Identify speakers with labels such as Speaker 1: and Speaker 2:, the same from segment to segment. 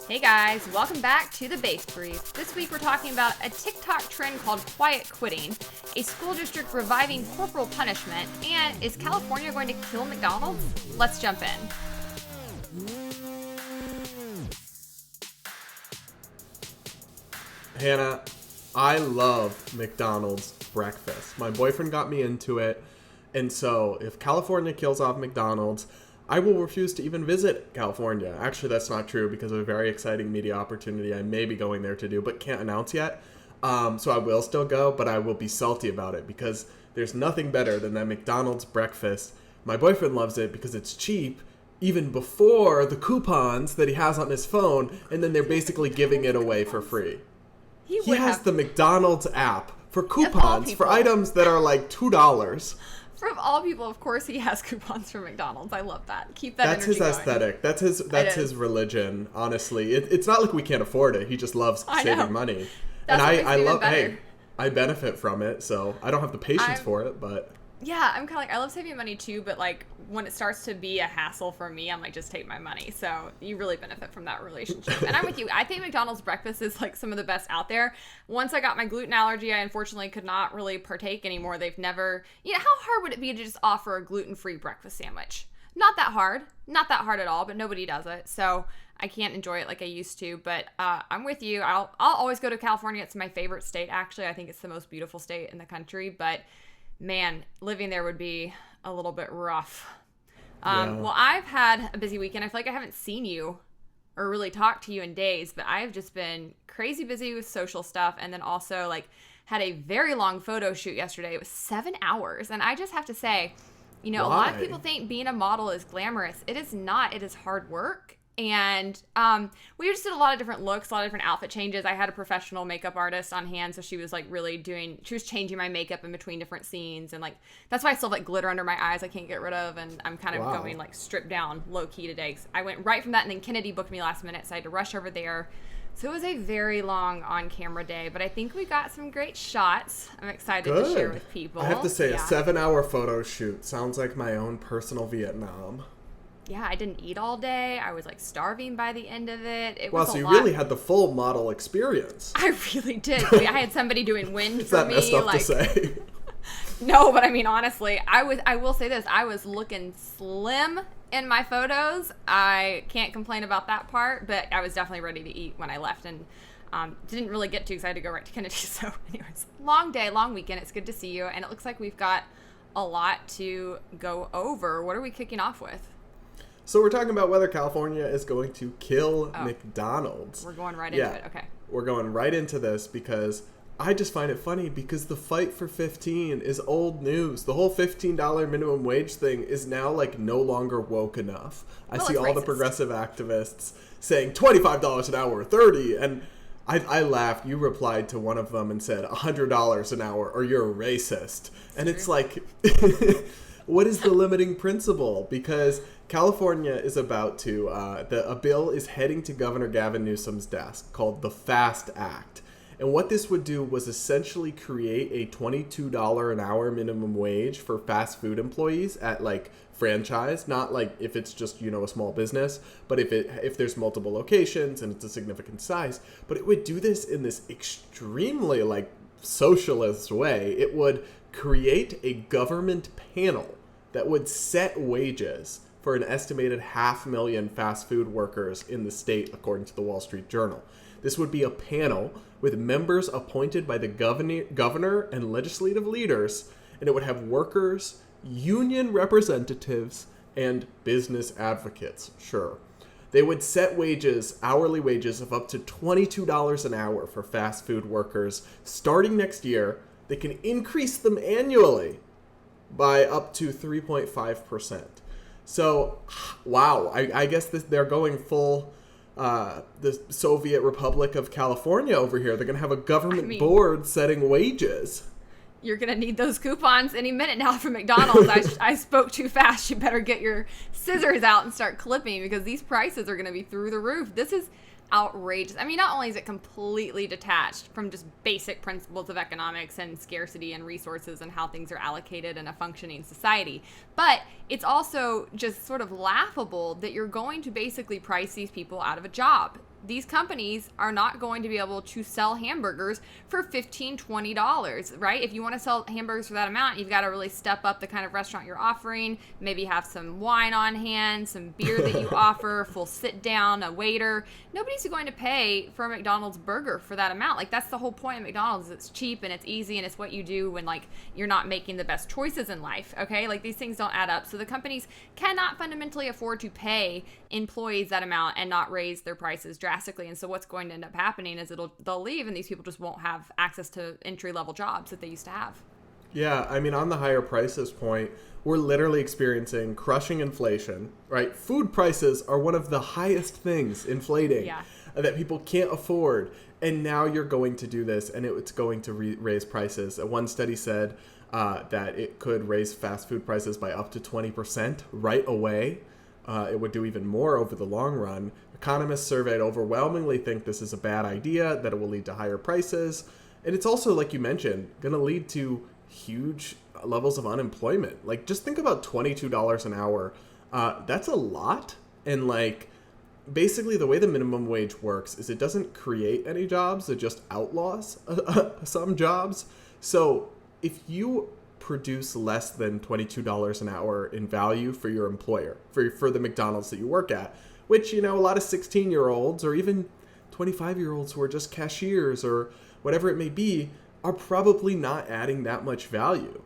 Speaker 1: Hey guys, welcome back to the Base Brief. This week we're talking about a TikTok trend called quiet quitting, a school district reviving corporal punishment, and is California going to kill McDonald's? Let's jump in.
Speaker 2: Hannah, I love McDonald's breakfast. My boyfriend got me into it, and so if California kills off McDonald's, I will refuse to even visit California. Actually, that's not true because of a very exciting media opportunity I may be going there to do, but can't announce yet. So I will still go, but I will be salty about it because there's nothing better than that McDonald's breakfast. My boyfriend loves it because it's cheap, even before the coupons that he has on his phone, and then they're basically giving it away for free. He has the McDonald's app for coupons for items that are like $2.
Speaker 1: From all people, of course, he has coupons for McDonald's. I love that. Keep that
Speaker 2: That's
Speaker 1: energy
Speaker 2: his aesthetic. That's his religion, honestly. It's not like we can't afford it. He just loves saving money.
Speaker 1: That's
Speaker 2: and I love, hey, I benefit from it, so I don't have the patience for it, but...
Speaker 1: Yeah, I'm kind of like, I love saving money too, but like when it starts to be a hassle for me, I'm like, just take my money. So you really benefit from that relationship. And I'm with you. I think McDonald's breakfast is like some of the best out there. Once I got my gluten allergy, I unfortunately could not really partake anymore. They've never, how hard would it be to just offer a gluten-free breakfast sandwich? Not that hard at all, but nobody does it. So I can't enjoy it like I used to, but I'm with you. I'll always go to California. It's my favorite state, actually. I think it's the most beautiful state in the country, but man, living there would be a little bit rough. Well, I've had a busy weekend. I feel like I haven't seen you or really talked to you in days, but I've just been crazy busy with social stuff, and then also like had a very long photo shoot yesterday. It was 7 hours, and I just have to say, a lot of people think being a model is glamorous. It is not. It is hard work. And we just did a lot of different looks, a lot of different outfit changes. I had a professional makeup artist on hand, so she was like she was changing my makeup in between different scenes, and like that's why I still have like glitter under my eyes I can't get rid of, and I'm kind of going like stripped down low key today. 'Cause I went right from that, and then Kennedy booked me last minute, so I had to rush over there. So it was a very long on-camera day, but I think we got some great shots. I'm excited to share with people.
Speaker 2: I have to say, a 7-hour photo shoot sounds like my own personal Vietnam.
Speaker 1: Yeah, I didn't eat all day. I was like starving by the end of it. It
Speaker 2: wow,
Speaker 1: was
Speaker 2: so
Speaker 1: a
Speaker 2: you
Speaker 1: lot.
Speaker 2: really had the full model experience.
Speaker 1: I really did. I had somebody doing wind
Speaker 2: Is
Speaker 1: for
Speaker 2: that
Speaker 1: me.
Speaker 2: messed up to say?
Speaker 1: No, but I mean, honestly, I will say this. I was looking slim in my photos. I can't complain about that part, but I was definitely ready to eat when I left, and didn't really get to because I had to go right to Kennedy. So anyways, long day, long weekend. It's good to see you, and it looks like we've got a lot to go over. What are we kicking off with?
Speaker 2: So we're talking about whether California is going to kill McDonald's.
Speaker 1: We're going right into it. Okay.
Speaker 2: We're going right into this because I just find it funny because the fight for 15 is old news. The whole $15 minimum wage thing is now like no longer woke enough. I see all the progressive activists saying $25 an hour, 30, and I laughed. You replied to one of them and said $100 an hour or you're a racist. And it's like, what is the limiting principle? Because California is about to, a bill is heading to Governor Gavin Newsom's desk called the FAST Act. And what this would do was essentially create a $22 an hour minimum wage for fast food employees at like franchise, not like if it's just, a small business, but if there's multiple locations and it's a significant size. But it would do this in this extremely like socialist way. It would create a government panel that would set wages for an estimated 500,000 fast food workers in the state, according to the Wall Street Journal. This would be a panel with members appointed by the governor and legislative leaders, and it would have workers, union representatives, and business advocates. Sure. They would set wages, hourly wages of up to $22 an hour for fast food workers starting next year. They can increase them annually by up to 3.5%. So, wow, I guess they're going full the Soviet Republic of California over here. They're going to have a government board setting wages.
Speaker 1: You're going to need those coupons any minute now from McDonald's. I spoke too fast. You better get your scissors out and start clipping because these prices are going to be through the roof. This is outrageous. I mean, not only is it completely detached from just basic principles of economics and scarcity and resources and how things are allocated in a functioning society, but it's also just sort of laughable that you're going to basically price these people out of a job. these companies are not going to be able to sell hamburgers for $15, $20, right? If you want to sell hamburgers for that amount, you've got to really step up the kind of restaurant you're offering, maybe have some wine on hand, some beer that you offer, full sit down, a waiter. Nobody's going to pay for a McDonald's burger for that amount. Like, that's the whole point of McDonald's. It's cheap and it's easy and it's what you do when, like, you're not making the best choices in life, okay? Like, these things don't add up. So the companies cannot fundamentally afford to pay employees that amount and not raise their prices drastically. And so what's going to end up happening is they'll leave, and these people just won't have access to entry-level jobs that they used to have.
Speaker 2: Yeah, I mean, on the higher prices point, we're literally experiencing crushing inflation, right? Food prices are one of the highest things inflating that people can't afford. And now you're going to do this, and it's going to raise prices. One study said that it could raise fast food prices by up to 20% right away. It would do even more over the long run. Economists surveyed overwhelmingly think this is a bad idea, that it will lead to higher prices. And it's also, like you mentioned, going to lead to huge levels of unemployment. Like, just think about $22 an hour. That's a lot. And, like, basically the way the minimum wage works is it doesn't create any jobs. It just outlaws some jobs. So if you produce less than $22 an hour in value for your employer, for the McDonald's that you work at, which, you know, a lot of 16-year-olds or even 25-year-olds who are just cashiers or whatever it may be are probably not adding that much value.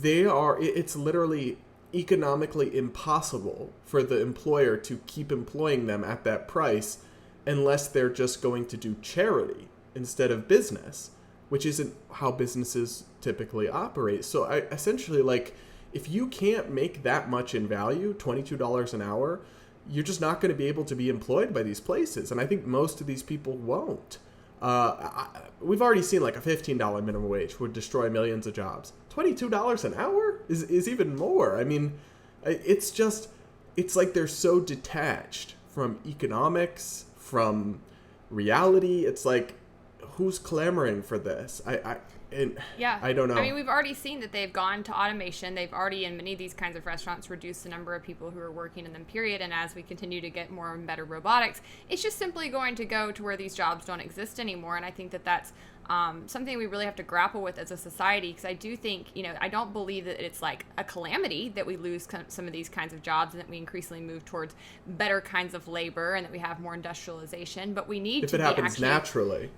Speaker 2: It's literally economically impossible for the employer to keep employing them at that price unless they're just going to do charity instead of business, which isn't how businesses typically operate. So essentially, like, if you can't make that much in value, $22 an hour, you're just not going to be able to be employed by these places. And I think most of these people won't. We've already seen like a $15 minimum wage would destroy millions of jobs. $22 an hour is even more. I mean, it's like they're so detached from economics, from reality. It's like, who's clamoring for this? I don't know.
Speaker 1: I mean, we've already seen that they've gone to automation. They've already, in many of these kinds of restaurants, reduced the number of people who are working in them, period. And as we continue to get more and better robotics, it's just simply going to go to where these jobs don't exist anymore. And I think that that's something we really have to grapple with as a society, because I do think, I don't believe that it's like a calamity that we lose some of these kinds of jobs and that we increasingly move towards better kinds of labor and that we have more industrialization. But we need
Speaker 2: if it happens naturally,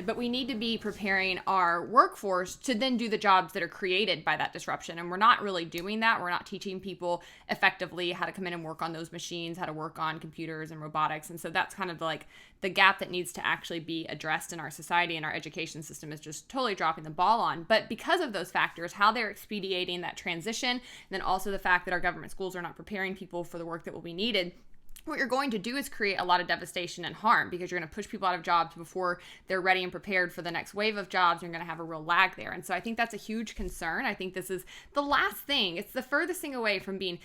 Speaker 1: but we need to be preparing our workforce to then do the jobs that are created by that disruption. And we're not really doing that. We're not teaching people effectively how to come in and work on those machines, how to work on computers and robotics. And so that's kind of like the gap that needs to actually be addressed in our society, and our education system is just totally dropping the ball on. But because of those factors, how they're expediting that transition, and then also the fact that our government schools are not preparing people for the work that will be needed, what you're going to do is create a lot of devastation and harm, because you're going to push people out of jobs before they're ready and prepared for the next wave of jobs. You're going to have a real lag there. And so I think that's a huge concern. I think this is the last thing. It's the furthest thing away from being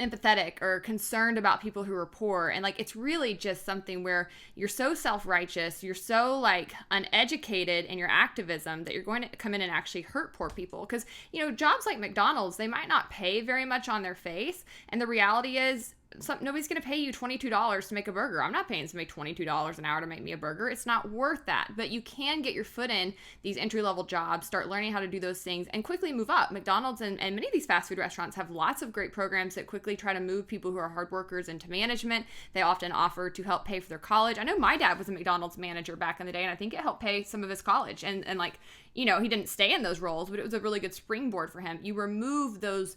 Speaker 1: empathetic or concerned about people who are poor. And like, it's really just something where you're so self-righteous, you're so like uneducated in your activism that you're going to come in and actually hurt poor people. Because, jobs like McDonald's, they might not pay very much on their face. And the reality is, nobody's going to pay you $22 to make a burger. I'm not paying to make $22 an hour to make me a burger. It's not worth that. But you can get your foot in these entry-level jobs, start learning how to do those things, and quickly move up. McDonald's and many of these fast food restaurants have lots of great programs that quickly try to move people who are hard workers into management. They often offer to help pay for their college. I know my dad was a McDonald's manager back in the day, and I think it helped pay some of his college. And like, he didn't stay in those roles, but it was a really good springboard for him. You remove those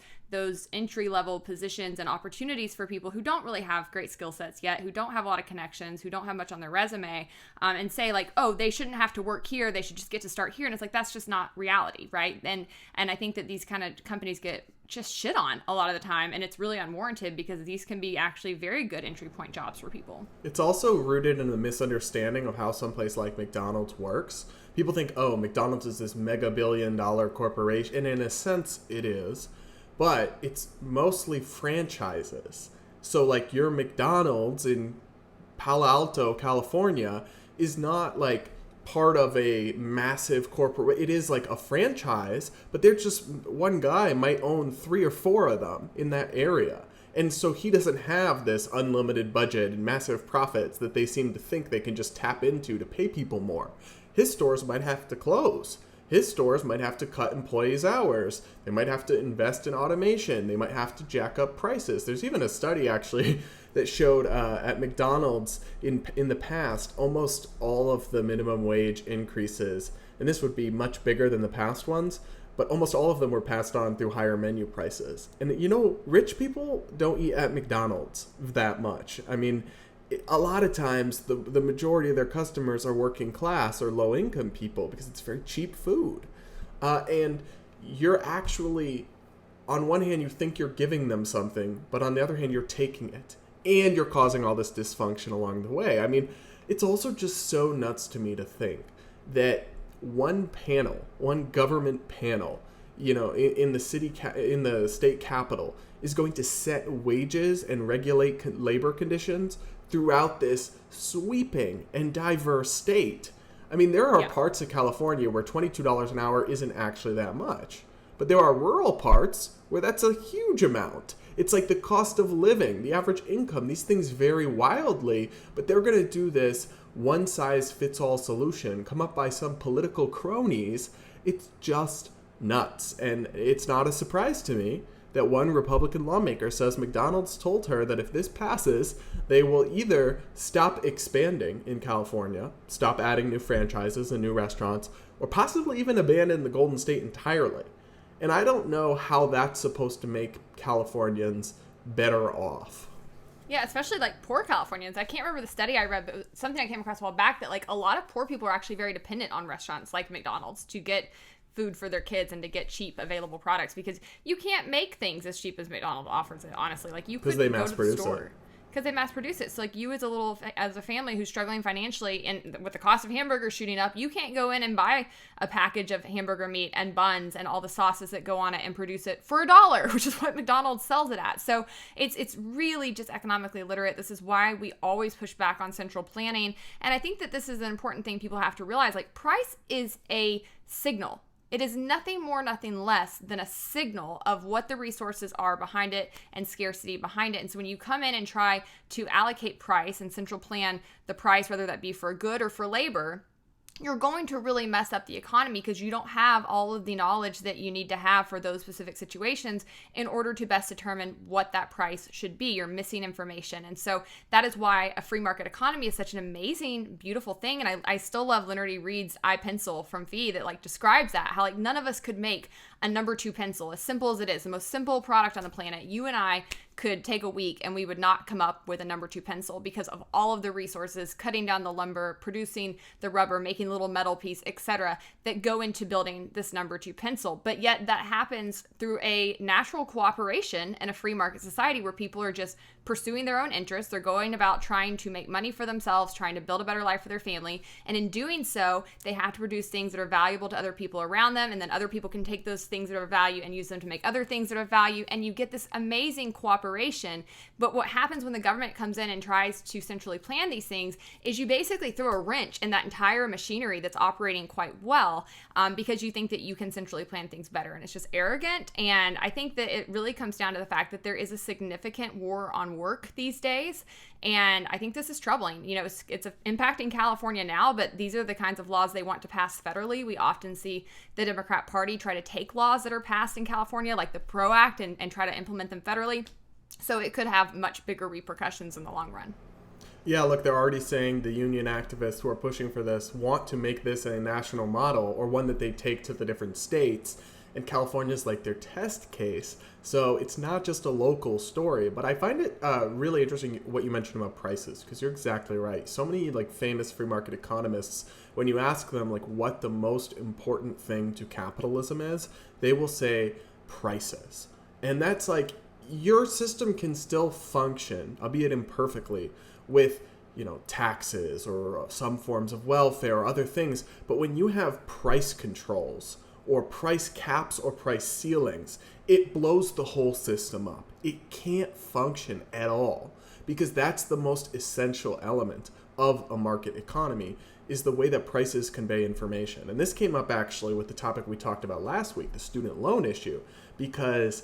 Speaker 1: entry-level positions and opportunities for people who don't really have great skill sets yet, who don't have a lot of connections, who don't have much on their resume, and say like, oh, they shouldn't have to work here, they should just get to start here. And it's like, that's just not reality, right? And I think that these kind of companies get just shit on a lot of the time, and it's really unwarranted, because these can be actually very good entry point jobs for people.
Speaker 2: It's also rooted in the misunderstanding of how someplace like McDonald's works. People think, oh, McDonald's is this mega billion-dollar corporation, and in a sense it is, but it's mostly franchises. So like your McDonald's in Palo Alto, California is not like part of a massive corporate. It is like a franchise, but they're just, one guy might own 3 or 4 of them in that area. And so he doesn't have this unlimited budget and massive profits that they seem to think they can just tap into to pay people more. His stores might have to close. His stores might have to cut employees' hours. They might have to invest in automation. They might have to jack up prices. There's even a study, actually, that showed at McDonald's in the past, almost all of the minimum wage increases, and this would be much bigger than the past ones, but almost all of them were passed on through higher menu prices. And, you know, rich people don't eat at McDonald's that much. I mean, a lot of times the majority of their customers are working class or low income people because it's very cheap food. And you're actually, on one hand, you think you're giving them something, but on the other hand, you're taking it. And you're causing all this dysfunction along the way. I mean, it's also just so nuts to me to think that one government panel, you know, in the state capital is going to set wages and regulate labor conditions throughout this sweeping and diverse state. I mean, there are parts of California where $22 an hour isn't actually that much, but there are rural parts where that's a huge amount. It's like the cost of living, the average income. These things vary wildly, but they're going to do this one-size-fits-all solution, come up by some political cronies. It's just nuts. And it's not a surprise to me that one Republican lawmaker says McDonald's told her that if this passes, they will either stop expanding in California, stop adding new franchises and new restaurants, or possibly even abandon the Golden State entirely. And I don't know how that's supposed to make Californians better off.
Speaker 1: Yeah, especially like poor Californians. I can't remember the study I read, but it was something I came across a while back that like a lot of poor people are actually very dependent on restaurants like McDonald's to get food for their kids and to get cheap available products, because you can't make things as cheap as McDonald's offers it, honestly. Like you couldn't go to the store. Because they mass produce it. So like you as a family who's struggling financially and with the cost of hamburgers shooting up, you can't go in and buy a package of hamburger meat and buns and all the sauces that go on it and produce it for $1, which is what McDonald's sells it at. So it's really just economically illiterate. This is why we always push back on central planning. And I think that this is an important thing people have to realize. Like, price is a signal. It is nothing more, nothing less than a signal of what the resources are behind it and scarcity behind it. And so when you come in and try to allocate price and central plan the price, whether that be for good or for labor, you're going to really mess up the economy because you don't have all of the knowledge that you need to have for those specific situations in order to best determine what that price should be. You're missing information. And so that is why a free market economy is such an amazing, beautiful thing. And I still love Leonard E. Reed's iPencil from Fee that like describes that, how like none of us could make a number 2 pencil, as simple as it is, the most simple product on the planet. You and I could take a week and we would not come up with a number 2 pencil because of all of the resources, cutting down the lumber, producing the rubber, making a little metal piece, etc., that go into building this number 2 pencil. But yet that happens through a natural cooperation in a free market society where people are just pursuing their own interests. They're going about trying to make money for themselves, trying to build a better life for their family. And in doing so, they have to produce things that are valuable to other people around them. And then other people can take those things that are of value and use them to make other things that are of value. And you get this amazing cooperation. But what happens when the government comes in and tries to centrally plan these things is you basically throw a wrench in that entire machinery that's operating quite well, because you think that you can centrally plan things better. And it's just arrogant. And I think that it really comes down to the fact that there is a significant war on work these days. And I think this is troubling. You know, it's impacting California now, but these are the kinds of laws they want to pass federally. We often see the Democrat Party try to take laws that are passed in California, like the PRO Act, and try to implement them federally. So it could have much bigger repercussions in the long run.
Speaker 2: Yeah, look, they're already saying the union activists who are pushing for this want to make this a national model or one that they take to the different states. And California's like their test case. So it's not just a local story. But I find it really interesting what you mentioned about prices, because you're exactly right. So many like famous free market economists, when you ask them like what the most important thing to capitalism is, they will say prices. And that's like, your system can still function, albeit imperfectly, with, you know, taxes or some forms of welfare or other things. But when you have price controls or price caps or price ceilings, it blows the whole system up. It can't function at all, because that's the most essential element of a market economy, is the way that prices convey information. And this came up actually with the topic we talked about last week, the student loan issue, because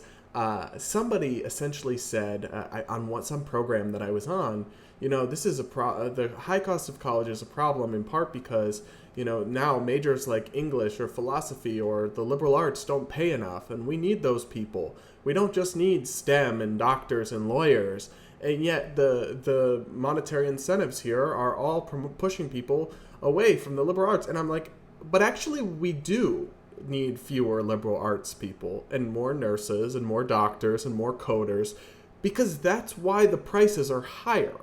Speaker 2: somebody essentially said on some program that I was on, this is the high cost of college is a problem in part because, now majors like English or philosophy or the liberal arts don't pay enough, and we need those people. We don't just need STEM and doctors and lawyers. And yet the monetary incentives here are all pushing people away from the liberal arts. And I'm like, but actually we do need fewer liberal arts people and more nurses and more doctors and more coders, because that's why the prices are higher.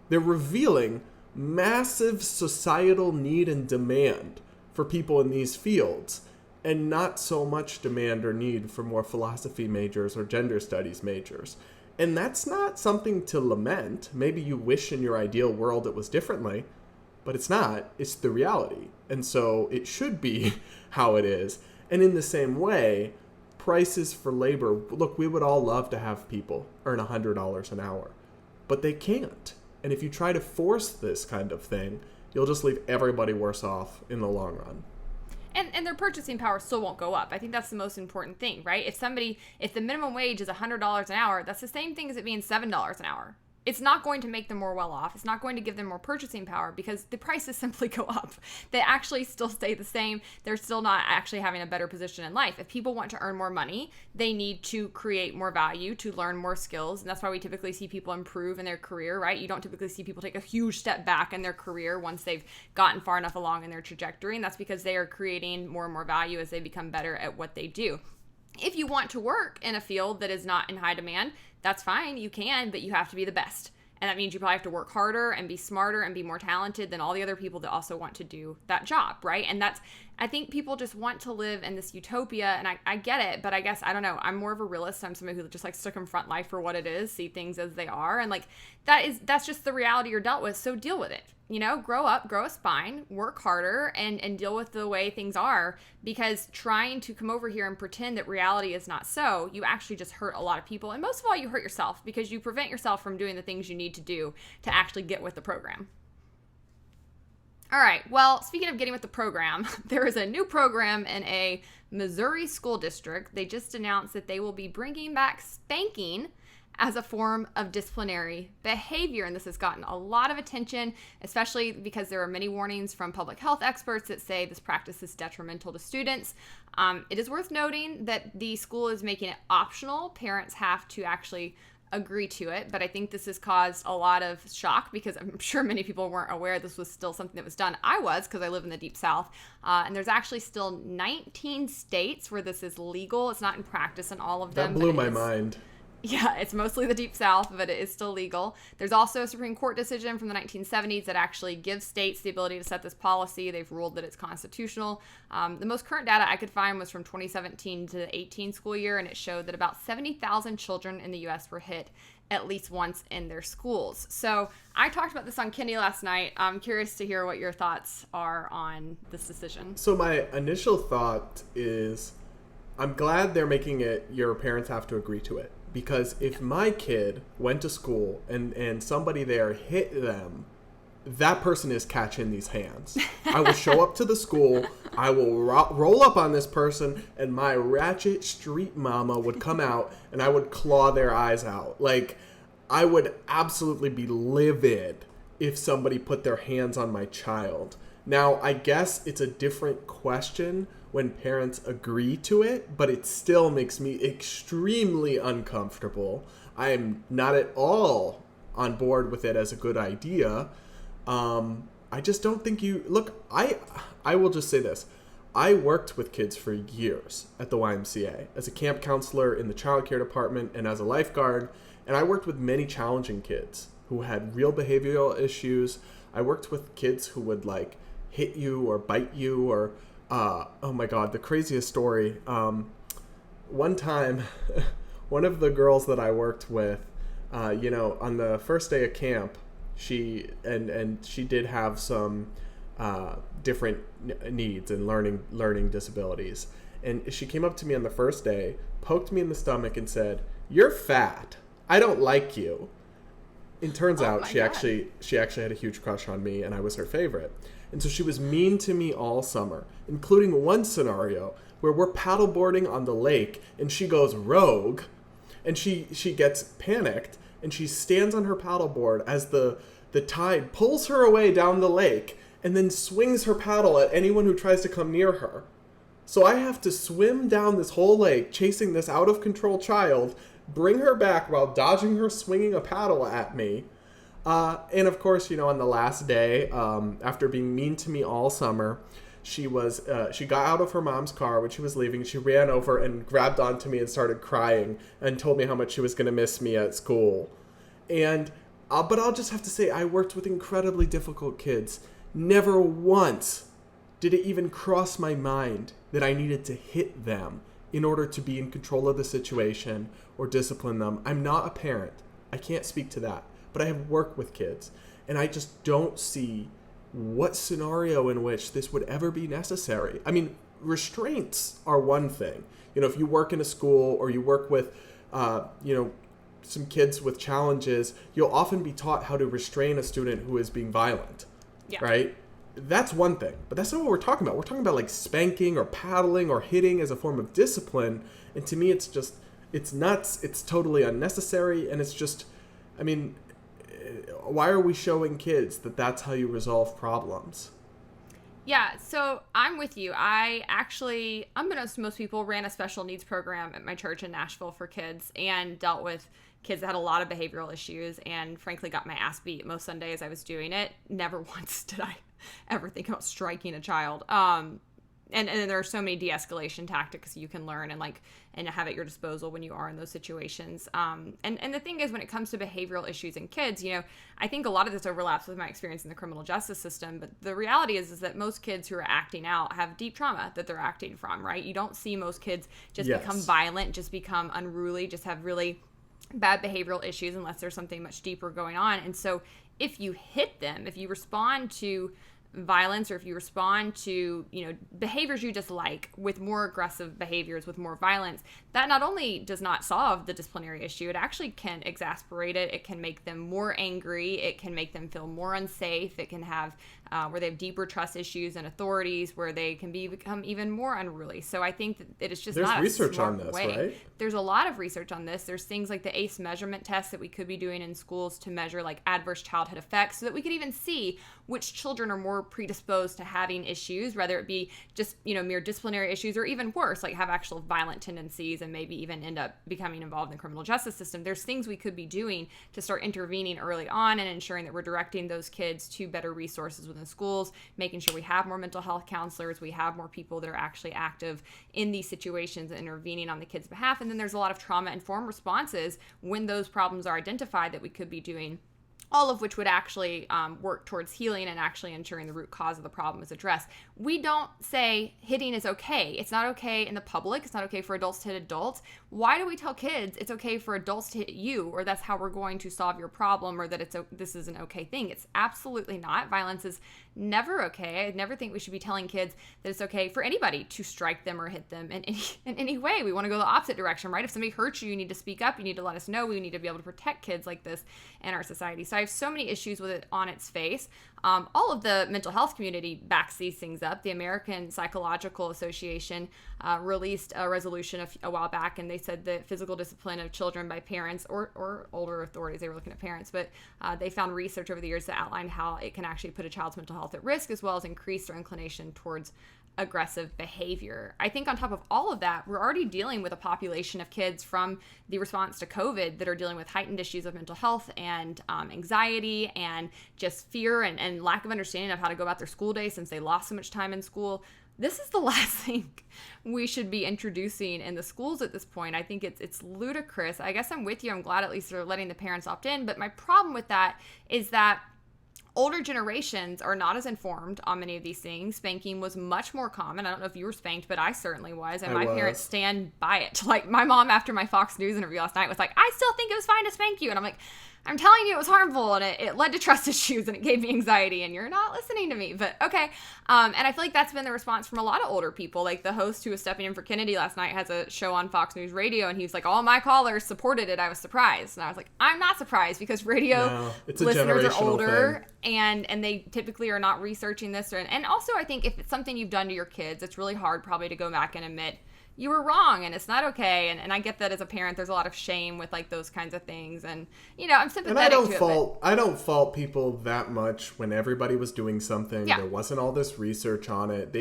Speaker 2: They're revealing massive societal need and demand for people in these fields, and not so much demand or need for more philosophy majors or gender studies majors. And that's not something to lament. Maybe you wish in your ideal world it was differently, but it's not. It's the reality. And so it should be how it is. And in the same way, prices for labor, look, we would all love to have people earn $100 an hour, but they can't. And if you try to force this kind of thing, you'll just leave everybody worse off in the long run.
Speaker 1: And their purchasing power still won't go up. I think that's the most important thing, right? If the minimum wage is $100 an hour, that's the same thing as it being $7 an hour. It's not going to make them more well off. It's not going to give them more purchasing power because the prices simply go up. They actually still stay the same. They're still not actually having a better position in life. If people want to earn more money, they need to create more value, to learn more skills. And that's why we typically see people improve in their career, right? You don't typically see people take a huge step back in their career once they've gotten far enough along in their trajectory. And that's because they are creating more and more value as they become better at what they do. If you want to work in a field that is not in high demand, that's fine. You can, but you have to be the best. And that means you probably have to work harder and be smarter and be more talented than all the other people that also want to do that job, right? And I think people just want to live in this utopia, and I get it, but I guess, I don't know, I'm more of a realist. I'm somebody who just likes to confront life for what it is, see things as they are, and that's just the reality you're dealt with, so deal with it. Grow up, grow a spine, work harder, and deal with the way things are, because trying to come over here and pretend that reality is not so, you actually just hurt a lot of people, and most of all, you hurt yourself, because you prevent yourself from doing the things you need to do to actually get with the program. All right, well, speaking of getting with the program, there is a new program in a Missouri school district. They just announced that they will be bringing back spanking as a form of disciplinary behavior. And this has gotten a lot of attention, especially because there are many warnings from public health experts that say this practice is detrimental to students. It is worth noting that the school is making it optional. Parents have to actually agree to it, but I think this has caused a lot of shock because I'm sure many people weren't aware this was still something that was done. I was, because I live in the Deep South, and there's actually still 19 states where this is legal. It's not in practice in all of them.
Speaker 2: That blew my mind.
Speaker 1: Yeah, it's mostly the Deep South, but it is still legal. There's also a Supreme Court decision from the 1970s that actually gives states the ability to set this policy. They've ruled that it's constitutional. The most current data I could find was from 2017 to the 18 school year, and it showed that about 70,000 children in the U.S. were hit at least once in their schools. So I talked about this on Kenny last night. I'm curious to hear what your thoughts are on this decision.
Speaker 2: So my initial thought is, I'm glad they're making it your parents have to agree to it. Because if my kid went to school and somebody there hit them, that person is catching these hands. I will show up to the school, I will roll up on this person, and my ratchet street mama would come out and I would claw their eyes out. I would absolutely be livid if somebody put their hands on my child. Now, I guess it's a different question when parents agree to it, but it still makes me extremely uncomfortable. I am not at all on board with it as a good idea. I just don't think look, I will just say this. I worked with kids for years at the YMCA as a camp counselor in the child care department and as a lifeguard, and I worked with many challenging kids who had real behavioral issues. I worked with kids who would hit you or bite you or oh my God, the craziest story. One time, one of the girls that I worked with, on the first day of camp, she did have some different needs and learning disabilities. And she came up to me on the first day, poked me in the stomach and said, "You're fat. I don't like you." It turns out she actually had a huge crush on me and I was her favorite. And so she was mean to me all summer, including one scenario where we're paddleboarding on the lake and she goes rogue And she gets panicked, and she stands on her paddleboard as the tide pulls her away down the lake, and then swings her paddle at anyone who tries to come near her. So I have to swim down this whole lake, chasing this out-of-control child, bring her back while dodging her swinging a paddle at me. And of course, on the last day, after being mean to me all summer, she got out of her mom's car when she was leaving. She ran over and grabbed onto me and started crying and told me how much she was going to miss me at school. And, but I'll just have to say, I worked with incredibly difficult kids. Never once did it even cross my mind that I needed to hit them in order to be in control of the situation or discipline them. I'm not a parent. I can't speak to that. But I have worked with kids, and I just don't see what scenario in which this would ever be necessary. I mean, restraints are one thing. If you work in a school or you work with, some kids with challenges, you'll often be taught how to restrain a student who is being violent, right? That's one thing, but that's not what we're talking about. We're talking about like spanking or paddling or hitting as a form of discipline. And to me, it's nuts. It's totally unnecessary. And it's just, why are we showing kids that that's how you resolve problems?
Speaker 1: Yeah, so I'm with you. I actually, unbeknownst to most people, ran a special needs program at my church in Nashville for kids and dealt with kids that had a lot of behavioral issues and frankly got my ass beat most Sundays I was doing it. Never once did I ever think about striking a child. And there are so many de-escalation tactics you can learn and have at your disposal when you are in those situations. And the thing is, when it comes to behavioral issues in kids, I think a lot of this overlaps with my experience in the criminal justice system. But the reality is that most kids who are acting out have deep trauma that they're acting from, right? You don't see most kids just become violent, just become unruly, just have really bad behavioral issues unless there's something much deeper going on. And so if you hit them, if you respond to violence, or if you respond to behaviors you dislike with more aggressive behaviors, with more violence, that not only does not solve the disciplinary issue, it actually can exasperate it. It can make them more angry. It can make them feel more unsafe. It can have where they have deeper trust issues and authorities, where they can become even more unruly. So I think that it is just not a smart way. There's research on this, right? There's a lot of research on this. There's things like the ACE measurement test that we could be doing in schools to measure like adverse childhood effects, so that we could even see which children are more predisposed to having issues, whether it be just mere disciplinary issues, or even worse, like have actual violent tendencies and maybe even end up becoming involved in the criminal justice system. There's things we could be doing to start intervening early on and ensuring that we're directing those kids to better resources within schools, making sure we have more mental health counselors, we have more people that are actually active in these situations and intervening on the kids' behalf. And then there's a lot of trauma-informed responses when those problems are identified that we could be doing, all of which would actually work towards healing and actually ensuring the root cause of the problem is addressed. We don't say hitting is okay. It's not okay in the public. It's not okay for adults to hit adults. Why do we tell kids it's okay for adults to hit you, or that's how we're going to solve your problem, or that this is an okay thing? It's absolutely not. Violence is never okay. I never think we should be telling kids that it's okay for anybody to strike them or hit them in any way. We want to go the opposite direction, right? If somebody hurts you, you need to speak up. You need to let us know. We need to be able to protect kids like this in our society. So I have so many issues with it on its face. All of the mental health community backs these things up. The American Psychological Association released a resolution a while back, and they said that physical discipline of children by parents or older authorities, they were looking at parents, but they found research over the years that outlined how it can actually put a child's mental health at risk, as well as increase their inclination towards aggressive behavior. I think on top of all of that, we're already dealing with a population of kids from the response to COVID that are dealing with heightened issues of mental health and anxiety and just fear and lack of understanding of how to go about their school day since they lost so much time in school. This is the last thing we should be introducing in the schools at this point. I think it's ludicrous. I guess I'm with you. I'm glad at least they're letting the parents opt in. But my problem with that is that older generations are not as informed on many of these things. Spanking was much more common. I don't know if you were spanked, but I certainly was. And my parents stand by it. Like my mom, after my Fox News interview last night, was like, I still think it was fine to spank you. And I'm like, I'm telling you it was harmful, and it led to trust issues, and it gave me anxiety, and you're not listening to me. But okay. And I feel like that's been the response from a lot of older people. Like the host who was stepping in for Kennedy last night has a show on Fox News Radio, and he was like, all my callers supported it. I was surprised. And I was like, I'm not surprised, because radio listeners are older, and they typically are not researching this. And also, I think if it's something you've done to your kids, it's really hard probably to go back and admit you were wrong and it's not okay. And I get that as a parent, there's a lot of shame with like those kinds of things. And, you know, I'm sympathetic to
Speaker 2: I don't fault people that much when everybody was doing something.
Speaker 1: Yeah.
Speaker 2: There wasn't all this research on it.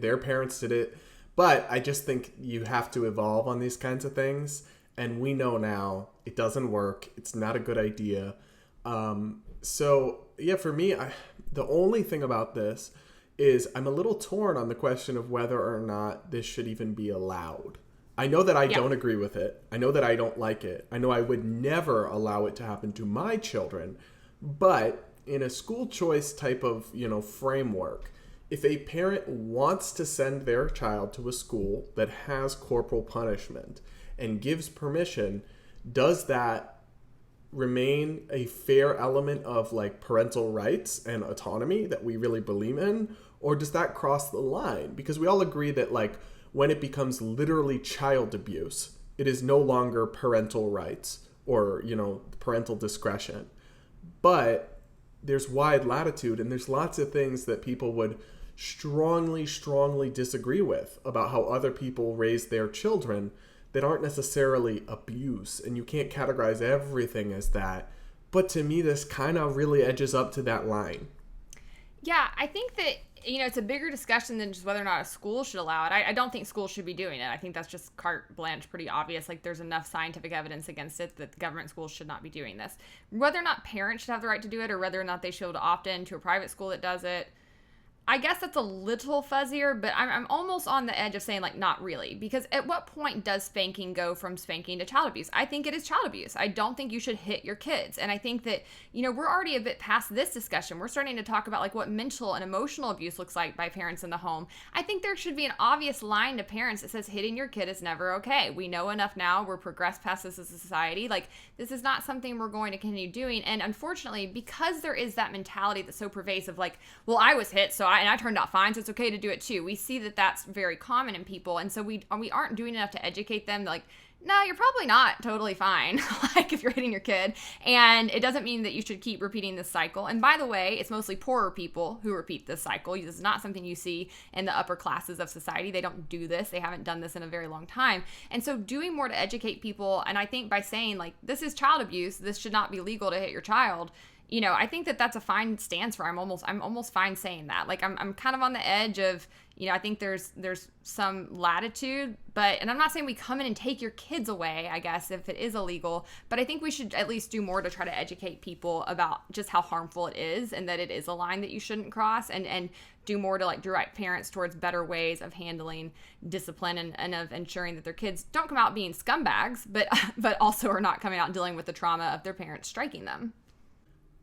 Speaker 2: Their parents did it. But I just think you have to evolve on these kinds of things. And we know now it doesn't work. It's not a good idea. So, yeah, for me, the only thing about this is I'm a little torn on the question of whether or not this should even be allowed. I know that I don't agree with it. I know that I don't like it. I know I would never allow it to happen to my children. But in a school choice type of, framework, if a parent wants to send their child to a school that has corporal punishment and gives permission, does that remain a fair element of like parental rights and autonomy that we really believe in? Or does that cross the line? Because we all agree that like when it becomes literally child abuse, it is no longer parental rights or, parental discretion. But there's wide latitude and there's lots of things that people would strongly, strongly disagree with about how other people raise their children that aren't necessarily abuse, and you can't categorize everything as that. But to me, this kind of really edges up to that line.
Speaker 1: Yeah, I think that, it's a bigger discussion than just whether or not a school should allow it. I don't think schools should be doing it. I think that's just carte blanche, pretty obvious. Like, there's enough scientific evidence against it that government schools should not be doing this. Whether or not parents should have the right to do it, or whether or not they should be able to opt in to a private school that does it, I guess that's a little fuzzier, but I'm almost on the edge of saying, like, not really. Because at what point does spanking go from spanking to child abuse? I think it is child abuse. I don't think you should hit your kids. And I think that, we're already a bit past this discussion. We're starting to talk about, like, what mental and emotional abuse looks like by parents in the home. I think there should be an obvious line to parents that says hitting your kid is never okay. We know enough now. We're progressed past this as a society. Like, this is not something we're going to continue doing. And unfortunately, because there is that mentality that's so pervasive, like, well, I was hit, so I turned out fine, so it's okay to do it too. We see that that's very common in people, and so we aren't doing enough to educate them. Like, no, you're probably not totally fine, like if you're hitting your kid, and it doesn't mean that you should keep repeating this cycle. And by the way, it's mostly poorer people who repeat this cycle. This is not something you see in the upper classes of society. They don't do this. They haven't done this in a very long time. And so doing more to educate people, and I think by saying, like, this is child abuse, this should not be legal to hit your child, I think that that's a fine stance for. I'm almost fine saying that. Like, I'm kind of on the edge of, I think there's some latitude, and I'm not saying we come in and take your kids away, I guess, if it is illegal, but I think we should at least do more to try to educate people about just how harmful it is and that it is a line that you shouldn't cross, and do more to, like, direct parents towards better ways of handling discipline and of ensuring that their kids don't come out being scumbags, but also are not coming out and dealing with the trauma of their parents striking them.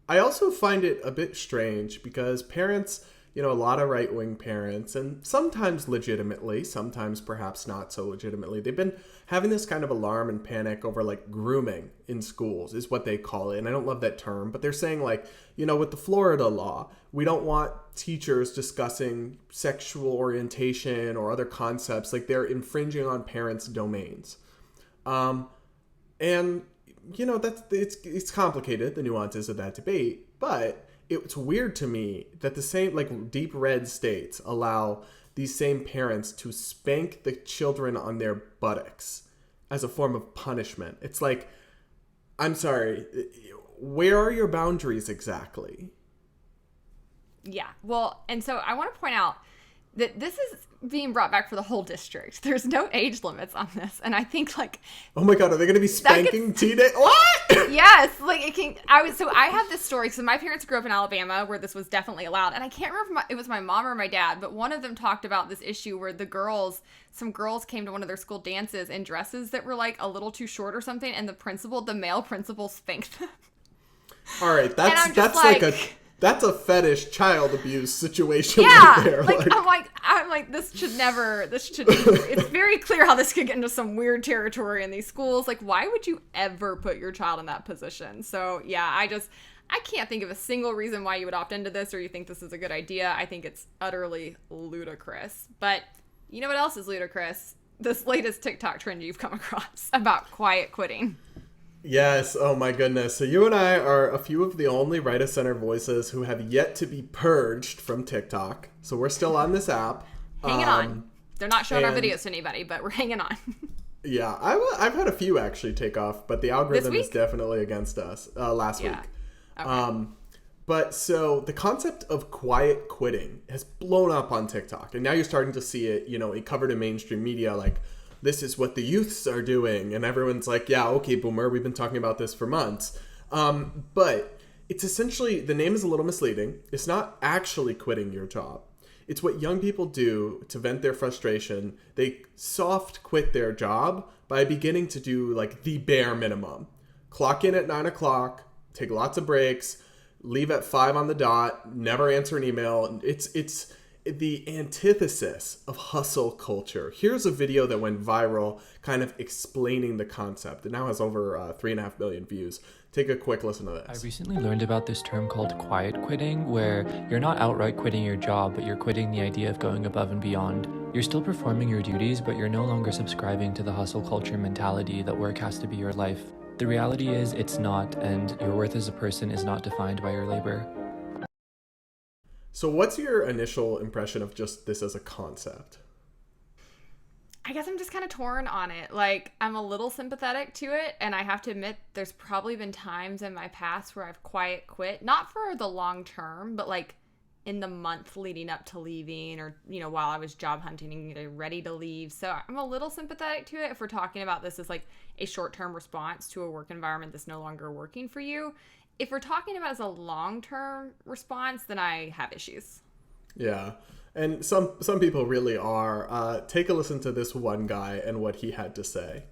Speaker 2: I also find it a bit strange because parents, a lot of right-wing parents, and sometimes legitimately, sometimes perhaps not so legitimately, they've been having this kind of alarm and panic over, like, grooming in schools is what they call it. And I don't love that term, but they're saying, like, with the Florida law, we don't want teachers discussing sexual orientation or other concepts, like they're infringing on parents' domains. And it's complicated, the nuances of that debate, but it's weird to me that the same, like, deep red states allow these same parents to spank the children on their buttocks as a form of punishment. It's like, I'm sorry, where are your boundaries exactly?
Speaker 1: Yeah, well, and so I want to point out that this is being brought back for the whole district. There's no age limits on this, and I think, like, oh my god,
Speaker 2: are they going to be spanking teenage? What?
Speaker 1: Yes, like, it can. I have this story. So my parents grew up in Alabama, where this was definitely allowed, and I can't remember if it was my mom or my dad, but one of them talked about this issue where some girls came to one of their school dances in dresses that were, like, a little too short or something, and the male principal spanked them.
Speaker 2: All right, that's a fetish child abuse situation.
Speaker 1: Yeah,
Speaker 2: right there.
Speaker 1: I'm like, it's very clear how this could get into some weird territory in these schools. Like, why would you ever put your child in that position? So yeah, I can't think of a single reason why you would opt into this or you think this is a good idea. I think it's utterly ludicrous. But you know what else is ludicrous? This latest TikTok trend you've come across about quiet quitting.
Speaker 2: Yes, oh my goodness. So you and I are a few of the only right-of-center voices who have yet to be purged from TikTok. So we're still on this app.
Speaker 1: Hanging on. They're not showing our videos to anybody, but we're hanging on.
Speaker 2: Yeah, I've had a few actually take off, but the algorithm is definitely against us. Last week. Okay. But so the concept of quiet quitting has blown up on TikTok, and now you're starting to see it, it covered in mainstream media, like, this is what the youths are doing, and everyone's like, yeah, okay, boomer, we've been talking about this for months. But it's essentially, the name is a little misleading. It's not actually quitting your job. It's what young people do to vent their frustration. They soft quit their job by beginning to do like the bare minimum. Clock in at 9 o'clock, take lots of breaks, leave at 5 on the dot, never answer an email. It's the antithesis of hustle culture. Here's a video that went viral kind of explaining the concept. It now has over 3.5 million views. Take a quick listen to this.
Speaker 3: I recently learned about this term called quiet quitting, where you're not outright quitting your job, but you're quitting the idea of going above and beyond. You're still performing your duties, but you're no longer subscribing to the hustle culture mentality that work has to be your life. The reality is it's not, and your worth as a person is not defined by your labor.
Speaker 2: So what's your initial impression of just this as a concept?
Speaker 1: I guess I'm just kind of torn on it. Like, I'm a little sympathetic to it, and I have to admit there's probably been times in my past where I've quiet quit, not for the long term, but like in the month leading up to leaving, or, while I was job hunting and getting ready to leave. So I'm a little sympathetic to it if we're talking about this as like a short-term response to a work environment that's no longer working for you. If we're talking about it as a long-term response, then I have issues.
Speaker 2: Yeah. And some people really are. Take a listen to this one guy and what he had to say.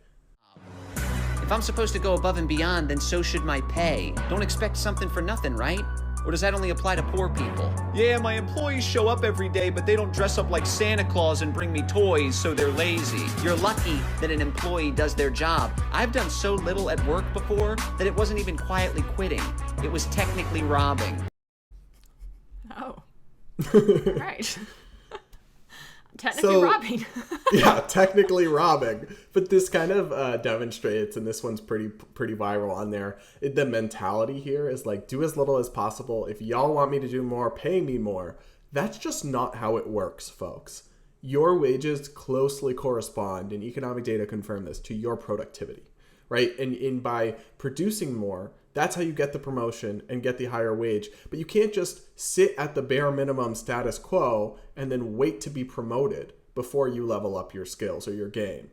Speaker 4: If I'm supposed to go above and beyond, then so should my pay. Don't expect something for nothing, right? Or does that only apply to poor people?
Speaker 5: Yeah, my employees show up every day, but they don't dress up like Santa Claus and bring me toys, so they're lazy.
Speaker 4: You're lucky that an employee does their job. I've done so little at work before that it wasn't even quietly quitting. It was technically robbing.
Speaker 1: Oh. Right. Technically robbing.
Speaker 2: Yeah, technically robbing. But this kind of demonstrates, and this one's pretty viral on there, the mentality here is like, do as little as possible. If y'all want me to do more, pay me more. That's just not how it works, folks. Your wages closely correspond, and economic data confirm this, to your productivity, right? And by producing more, that's how you get the promotion and get the higher wage. But you can't just sit at the bare minimum status quo and then wait to be promoted before you level up your skills or your game.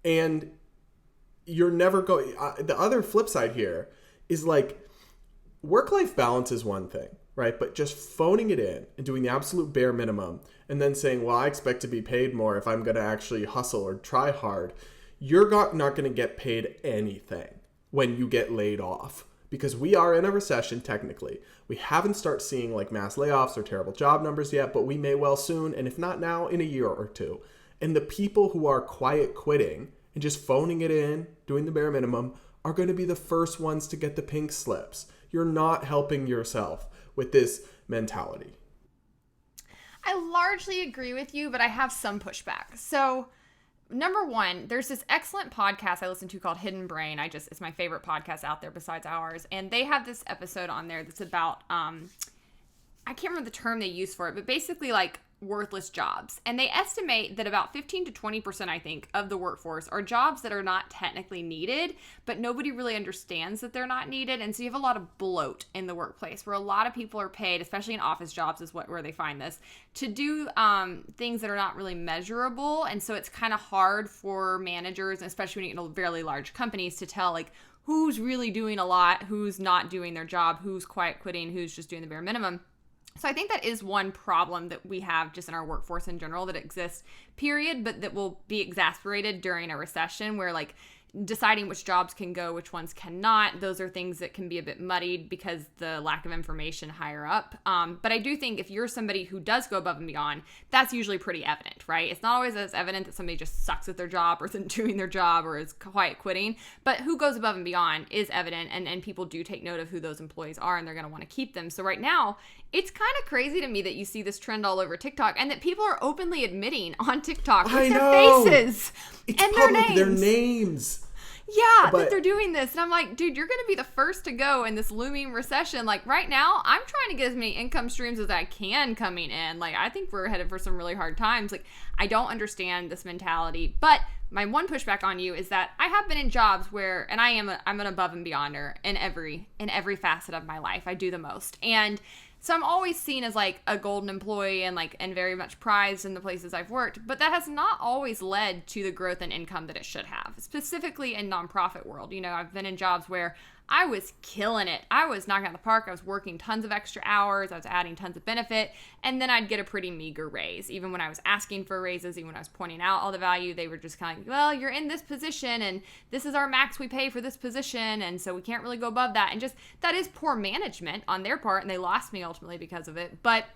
Speaker 2: And you're never going... the other flip side here is like, work-life balance is one thing, right? But just phoning it in and doing the absolute bare minimum and then saying, well, I expect to be paid more if I'm going to actually hustle or try hard, you're not going to get paid anything when you get laid off, because we are in a recession technically. We haven't started seeing like mass layoffs or terrible job numbers yet, but we may well soon, and if not now, in a year or two. And the people who are quiet quitting and just phoning it in, doing the bare minimum, are going to be the first ones to get the pink slips. You're not helping yourself with this mentality.
Speaker 1: I largely agree with you, but I have some pushback. So, number one, there's this excellent podcast I listen to called Hidden Brain. It's my favorite podcast out there besides ours. And they have this episode on there that's about, I can't remember the term they use for it, but basically like worthless jobs. And they estimate that about 15 to 20%, I think, of the workforce are jobs that are not technically needed, but nobody really understands that they're not needed. And so you have a lot of bloat in the workplace where a lot of people are paid, especially in office jobs is where they find this, to do things that are not really measurable. And so it's kind of hard for managers, especially when you get into fairly large companies, to tell like who's really doing a lot, who's not doing their job, who's quiet quitting, who's just doing the bare minimum. So I think that is one problem that we have just in our workforce in general that exists, period, but that will be exacerbated during a recession where like deciding which jobs can go, which ones cannot. Those are things that can be a bit muddied because the lack of information higher up. But I do think if you're somebody who does go above and beyond, that's usually pretty evident, right? It's not always as evident that somebody just sucks at their job or isn't doing their job or is quiet quitting, but who goes above and beyond is evident, and people do take note of who those employees are, and they're going to want to keep them. So right now, it's kind of crazy to me that you see this trend all over TikTok and that people are openly admitting on TikTok with their faces
Speaker 2: it's
Speaker 1: and
Speaker 2: public,
Speaker 1: their names.
Speaker 2: Their names.
Speaker 1: Yeah,
Speaker 2: But
Speaker 1: that they're doing this. And I'm like, dude, you're going to be the first to go in this looming recession. Like, right now, I'm trying to get as many income streams as I can coming in. Like, I think we're headed for some really hard times. Like, I don't understand this mentality. But my one pushback on you is that I have been in jobs where, and I'm an above and beyonder in every facet of my life. I do the most. And so I'm always seen as like a golden employee and very much prized in the places I've worked, but that has not always led to the growth and income that it should have, specifically in nonprofit world. You know, I've been in jobs where I was killing it. I was knocking out the park. I was working tons of extra hours. I was adding tons of benefit. And then I'd get a pretty meager raise. Even when I was asking for raises, even when I was pointing out all the value, they were just kind of like, well, you're in this position and this is our max we pay for this position. And so we can't really go above that. And just that is poor management on their part. And they lost me ultimately because of it. But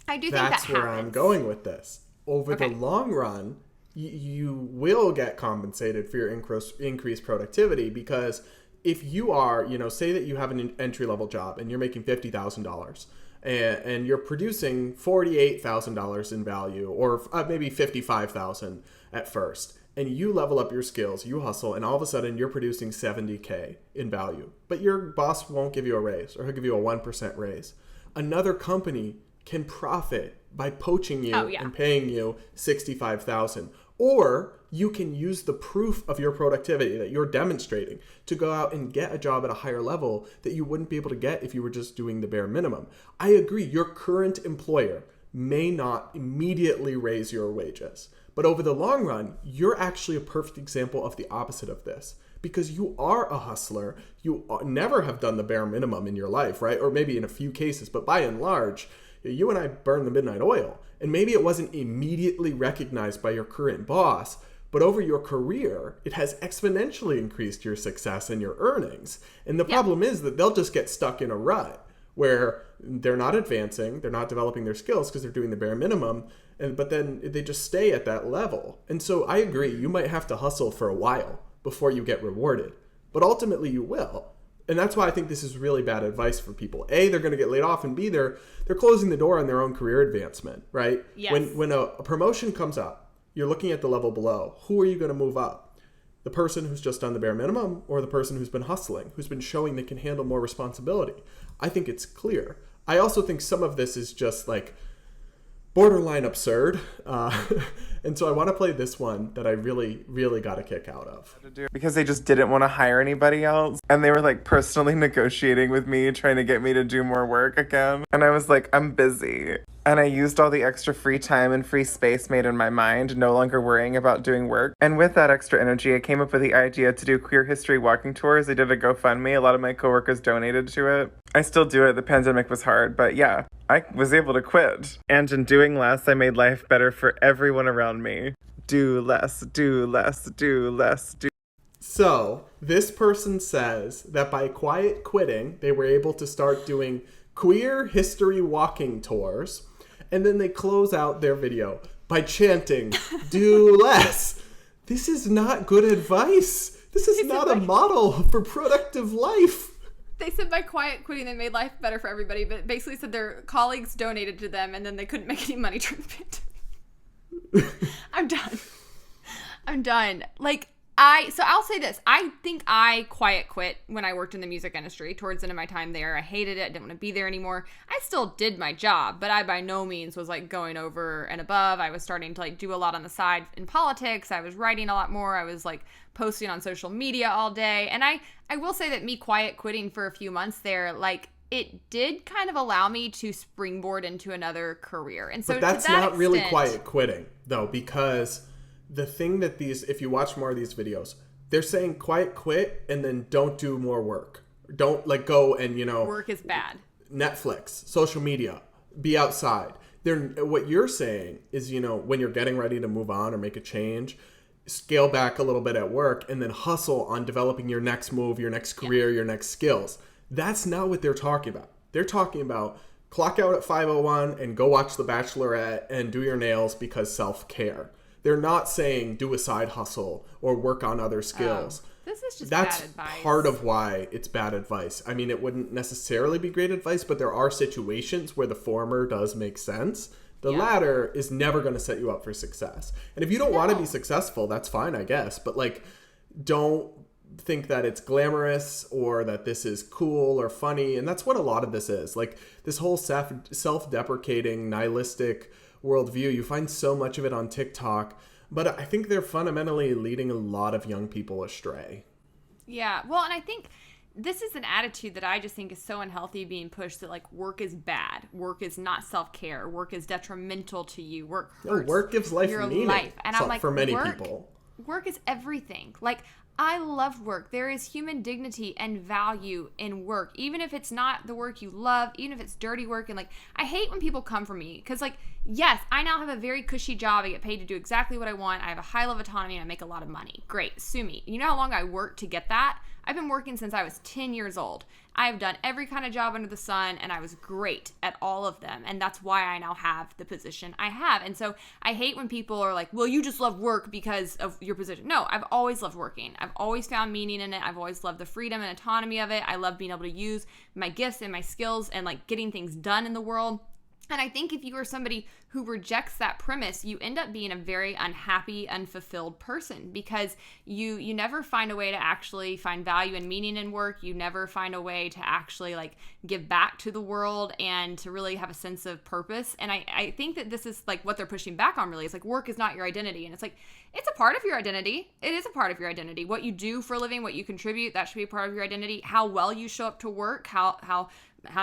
Speaker 1: I do think that happens.
Speaker 2: That's where I'm going with this. Over the long run, you will get compensated for your increased productivity, because if you are, say that you have an entry-level job and you're making $50,000 and you're producing $48,000 in value, or maybe $55,000 at first, and you level up your skills, you hustle, and all of a sudden you're producing $70K in value, but your boss won't give you a raise, or he'll give you a 1% raise. Another company can profit by poaching you and paying you $65,000. Or you can use the proof of your productivity that you're demonstrating to go out and get a job at a higher level that you wouldn't be able to get if you were just doing the bare minimum. I agree, your current employer may not immediately raise your wages, but over the long run, you're actually a perfect example of the opposite of this, because you are a hustler. You never have done the bare minimum in your life, right? Or maybe in a few cases, but by and large, you and I burn the midnight oil. And maybe it wasn't immediately recognized by your current boss, but over your career, it has exponentially increased your success and your earnings. And the problem is that they'll just get stuck in a rut where they're not advancing, they're not developing their skills because they're doing the bare minimum, but then they just stay at that level. And so I agree, you might have to hustle for a while before you get rewarded, but ultimately you will. And that's why I think this is really bad advice for people. A, they're going to get laid off, and B, they're closing the door on their own career advancement, right?
Speaker 1: Yes.
Speaker 2: When a promotion comes up, you're looking at the level below. Who are you going to move up? The person who's just done the bare minimum, or the person who's been hustling, who's been showing they can handle more responsibility? I think it's clear. I also think some of this is just like borderline absurd. And so I want to play this one that I really, really got a kick out of.
Speaker 6: Because they just didn't want to hire anybody else. And they were like personally negotiating with me, trying to get me to do more work again. And I was like, I'm busy. And I used all the extra free time and free space made in my mind, no longer worrying about doing work. And with that extra energy, I came up with the idea to do queer history walking tours. I did a GoFundMe. A lot of my coworkers donated to it. I still do it. The pandemic was hard, but yeah, I was able to quit. And in doing less, I made life better for everyone around me. Do less, do less, do less, do.
Speaker 2: So this person says that by quiet quitting, they were able to start doing queer history walking tours. And then they close out their video by chanting, do less. This is not good advice. This is not a model for productive life.
Speaker 1: They said by quiet quitting, they made life better for everybody, but basically said their colleagues donated to them and then they couldn't make any money during the pandemic. I'm done. So I'll say this. I think I quiet quit when I worked in the music industry towards the end of my time there. I hated it. I didn't want to be there anymore. I still did my job, but I by no means was going over and above. I was starting to do a lot on the side in politics. I was writing a lot more. I was posting on social media all day. And I will say that me quiet quitting for a few months there, it did kind of allow me to springboard into another career. And so
Speaker 2: but that's not really quiet quitting though, because the thing that if you watch more of these videos, they're saying quiet quit and then don't do more work. Don't go and,
Speaker 1: work is bad.
Speaker 2: Netflix, social media, be outside. What you're saying is, when you're getting ready to move on or make a change, scale back a little bit at work and then hustle on developing your next move, your next career, your next skills. That's not what they're talking about. They're talking about clock out at 5:01 and go watch The Bachelorette and do your nails because self-care. They're not saying do a side hustle or work on other skills.
Speaker 1: This is just
Speaker 2: That's
Speaker 1: bad advice.
Speaker 2: part of why it's bad advice. I mean, it wouldn't necessarily be great advice, but there are situations where the former does make sense. The latter is never going to set you up for success. And if you don't want to be successful, that's fine, I guess. But don't think that it's glamorous or that this is cool or funny. And that's what a lot of this is. Like this whole self-deprecating, nihilistic worldview, you find so much of it on TikTok, but I think they're fundamentally leading a lot of young people astray.
Speaker 1: Yeah, well, and I think this is an attitude that I just think is so unhealthy, being pushed that like work is bad, work is not self-care, work is detrimental to you, work hurts
Speaker 2: work gives life
Speaker 1: your
Speaker 2: meaning.
Speaker 1: life. And I'm like,
Speaker 2: for many people,
Speaker 1: work is everything. Like, I love work. There is human dignity and value in work, even if it's not the work you love, even if it's dirty work. And like, I hate when people come for me because, like, yes, I now have a very cushy job. I get paid to do exactly what I want. I have a high level of autonomy and I make a lot of money. Great, sue me. You know how long I worked to get that? I've been working since I was 10 years old. I have done every kind of job under the sun, and I was great at all of them. And that's why I now have the position I have. And so I hate when people are like, well, you just love work because of your position. No, I've always loved working. I've always found meaning in it. I've always loved the freedom and autonomy of it. I love being able to use my gifts and my skills and like getting things done in the world. And I think if you are somebody who rejects that premise, you end up being a very unhappy, unfulfilled person because you never find a way to actually find value and meaning in work. You never find a way to actually like give back to the world and to really have a sense of purpose. And I think that this is like what they're pushing back on really. It's like work is not your identity. And it's like, it's a part of your identity. It is a part of your identity. What you do for a living, what you contribute, that should be a part of your identity. How well you show up to work, how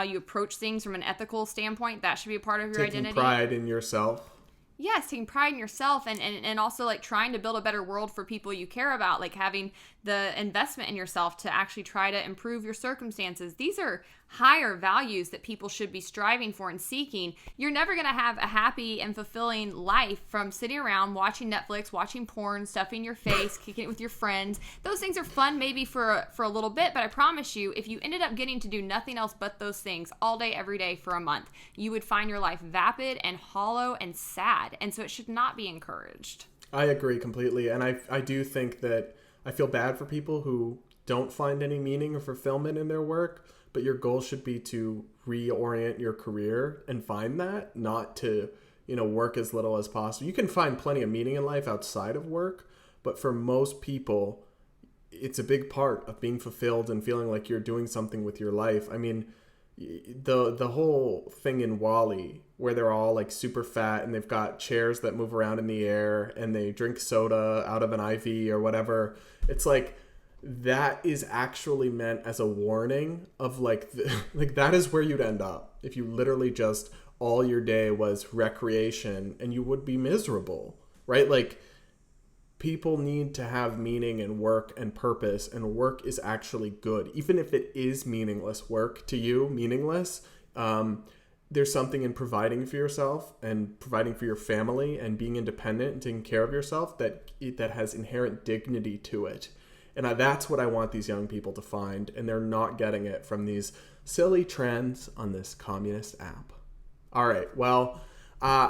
Speaker 1: you approach things from an ethical standpoint, that should be a part of your identity.
Speaker 2: Taking pride in yourself.
Speaker 1: Yes, taking pride in yourself and also like trying to build a better world for people you care about, like having the investment in yourself to actually try to improve your circumstances. These are higher values that people should be striving for and seeking. You're never going to have a happy and fulfilling life from sitting around watching Netflix, watching porn, stuffing your face, kicking it with your friends. Those things are fun maybe for a little bit, but I promise you, if you ended up getting to do nothing else but those things all day, every day for a month, you would find your life vapid and hollow and sad. And so it should not be encouraged.
Speaker 2: I agree completely. And I do think that I feel bad for people who don't find any meaning or fulfillment in their work, but your goal should be to reorient your career and find that, not to, work as little as possible. You can find plenty of meaning in life outside of work, but for most people, it's a big part of being fulfilled and feeling like you're doing something with your life. I mean, the whole thing in WALL-E where they're all like super fat and they've got chairs that move around in the air and they drink soda out of an IV or whatever. It's like that is actually meant as a warning of like that is where you'd end up if you literally just all your day was recreation, and you would be miserable, right? Like people need to have meaning in work and purpose, and work is actually good. Even if it is meaningless work to you, meaningless, there's something in providing for yourself and providing for your family and being independent and taking care of yourself that has inherent dignity to it. And that's what I want these young people to find, and they're not getting it from these silly trends on this communist app. All right, well,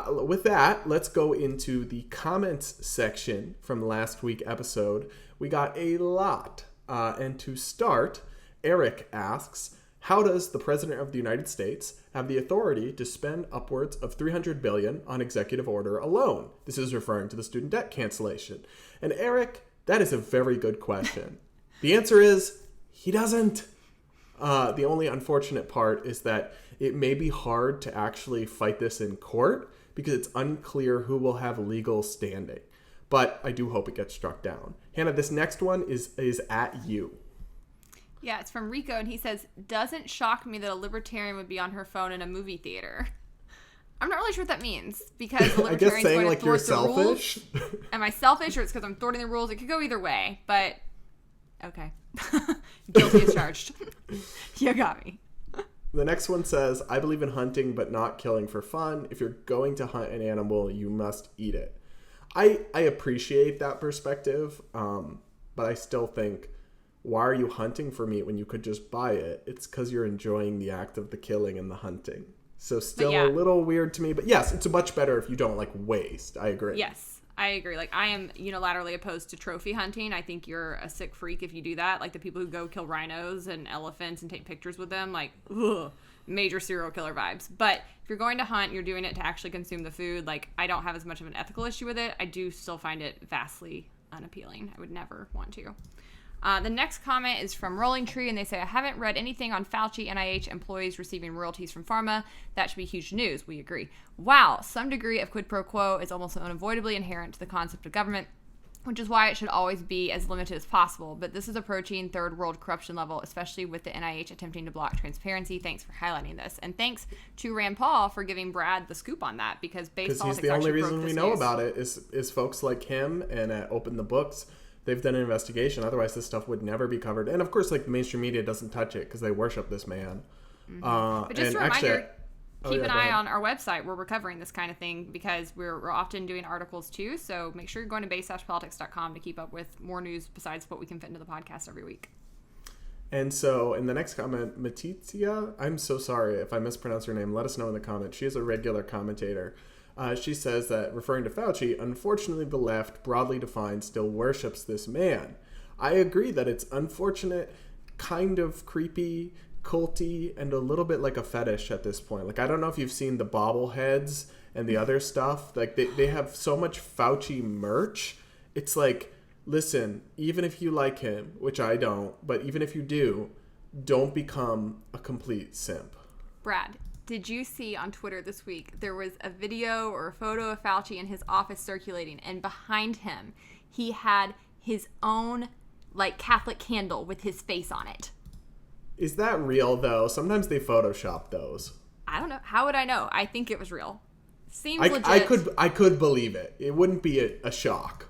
Speaker 2: with that, let's go into the comments section from last week's episode. We got a lot. And to start, Eric asks, how does the President of the United States have the authority to spend upwards of $300 billion on executive order alone? This is referring to the student debt cancellation. And Eric, that is a very good question. The answer is he doesn't. The only unfortunate part is that it may be hard to actually fight this in court because it's unclear who will have legal standing. But I do hope it gets struck down. Hannah, this next one is at you.
Speaker 1: Yeah, it's from Rico, and he says, doesn't shock me that a libertarian would be on her phone in a movie theater. I'm not really sure what that means, because the libertarian's
Speaker 2: I guess saying
Speaker 1: going to
Speaker 2: like
Speaker 1: thwart
Speaker 2: you're
Speaker 1: the
Speaker 2: selfish.
Speaker 1: rules. Am I selfish, or it's because I'm thwarting the rules? It could go either way, but okay. Guilty as charged. You got me.
Speaker 2: The next one says, I believe in hunting but not killing for fun. If you're going to hunt an animal, you must eat it. I appreciate that perspective, but I still think, why are you hunting for meat when you could just buy it? It's because you're enjoying the act of the killing and the hunting. So still a little weird to me, but yes, it's much better if you don't like waste. I agree.
Speaker 1: Yes, I agree. Like, I am unilaterally opposed to trophy hunting. I think you're a sick freak if you do that. Like the people who go kill rhinos and elephants and take pictures with them, like, ugh, major serial killer vibes. But if you're going to hunt, you're doing it to actually consume the food. Like, I don't have as much of an ethical issue with it. I do still find it vastly unappealing. I would never want to. The next comment is from Rolling Tree, and they say, I haven't read anything on Fauci, NIH employees receiving royalties from pharma. That should be huge news. We agree. Wow, some degree of quid pro quo is almost unavoidably inherent to the concept of government, which is why it should always be as limited as possible. But this is approaching third world corruption level, especially with the NIH attempting to block transparency. Thanks for highlighting this. And thanks to Rand Paul for giving Brad the scoop on that, because Base
Speaker 2: he's the only reason we know about it is folks like him and at Open the Books. They've done an investigation. Otherwise, this stuff would never be covered. And of course, like, the mainstream media doesn't touch it because they worship this man.
Speaker 1: But just a reminder, keep an eye on our website where we're covering this kind of thing, because we're often doing articles too. So make sure you're going to base-politics.com to keep up with more news besides what we can fit into the podcast every week.
Speaker 2: And so in the next comment, Matizia, I'm so sorry if I mispronounce her name. Let us know in the comments. She is a regular commentator. She says that, referring to Fauci, unfortunately the left, broadly defined, still worships this man. I agree that it's unfortunate, kind of creepy, culty, and a little bit like a fetish at this point. Like, I don't know if you've seen the bobbleheads and the other stuff. Like, they have so much Fauci merch. It's like, listen, even if you like him, which I don't, but even if you do, don't become a complete simp.
Speaker 1: Brad, did you see on Twitter this week, there was a video or a photo of Fauci in his office circulating, and behind him, he had his own, like, Catholic candle with his face on it.
Speaker 2: Is that real, though? Sometimes they Photoshop those.
Speaker 1: I don't know. How would I know? I think it was real. Seems legit.
Speaker 2: I could believe it. It wouldn't be a shock.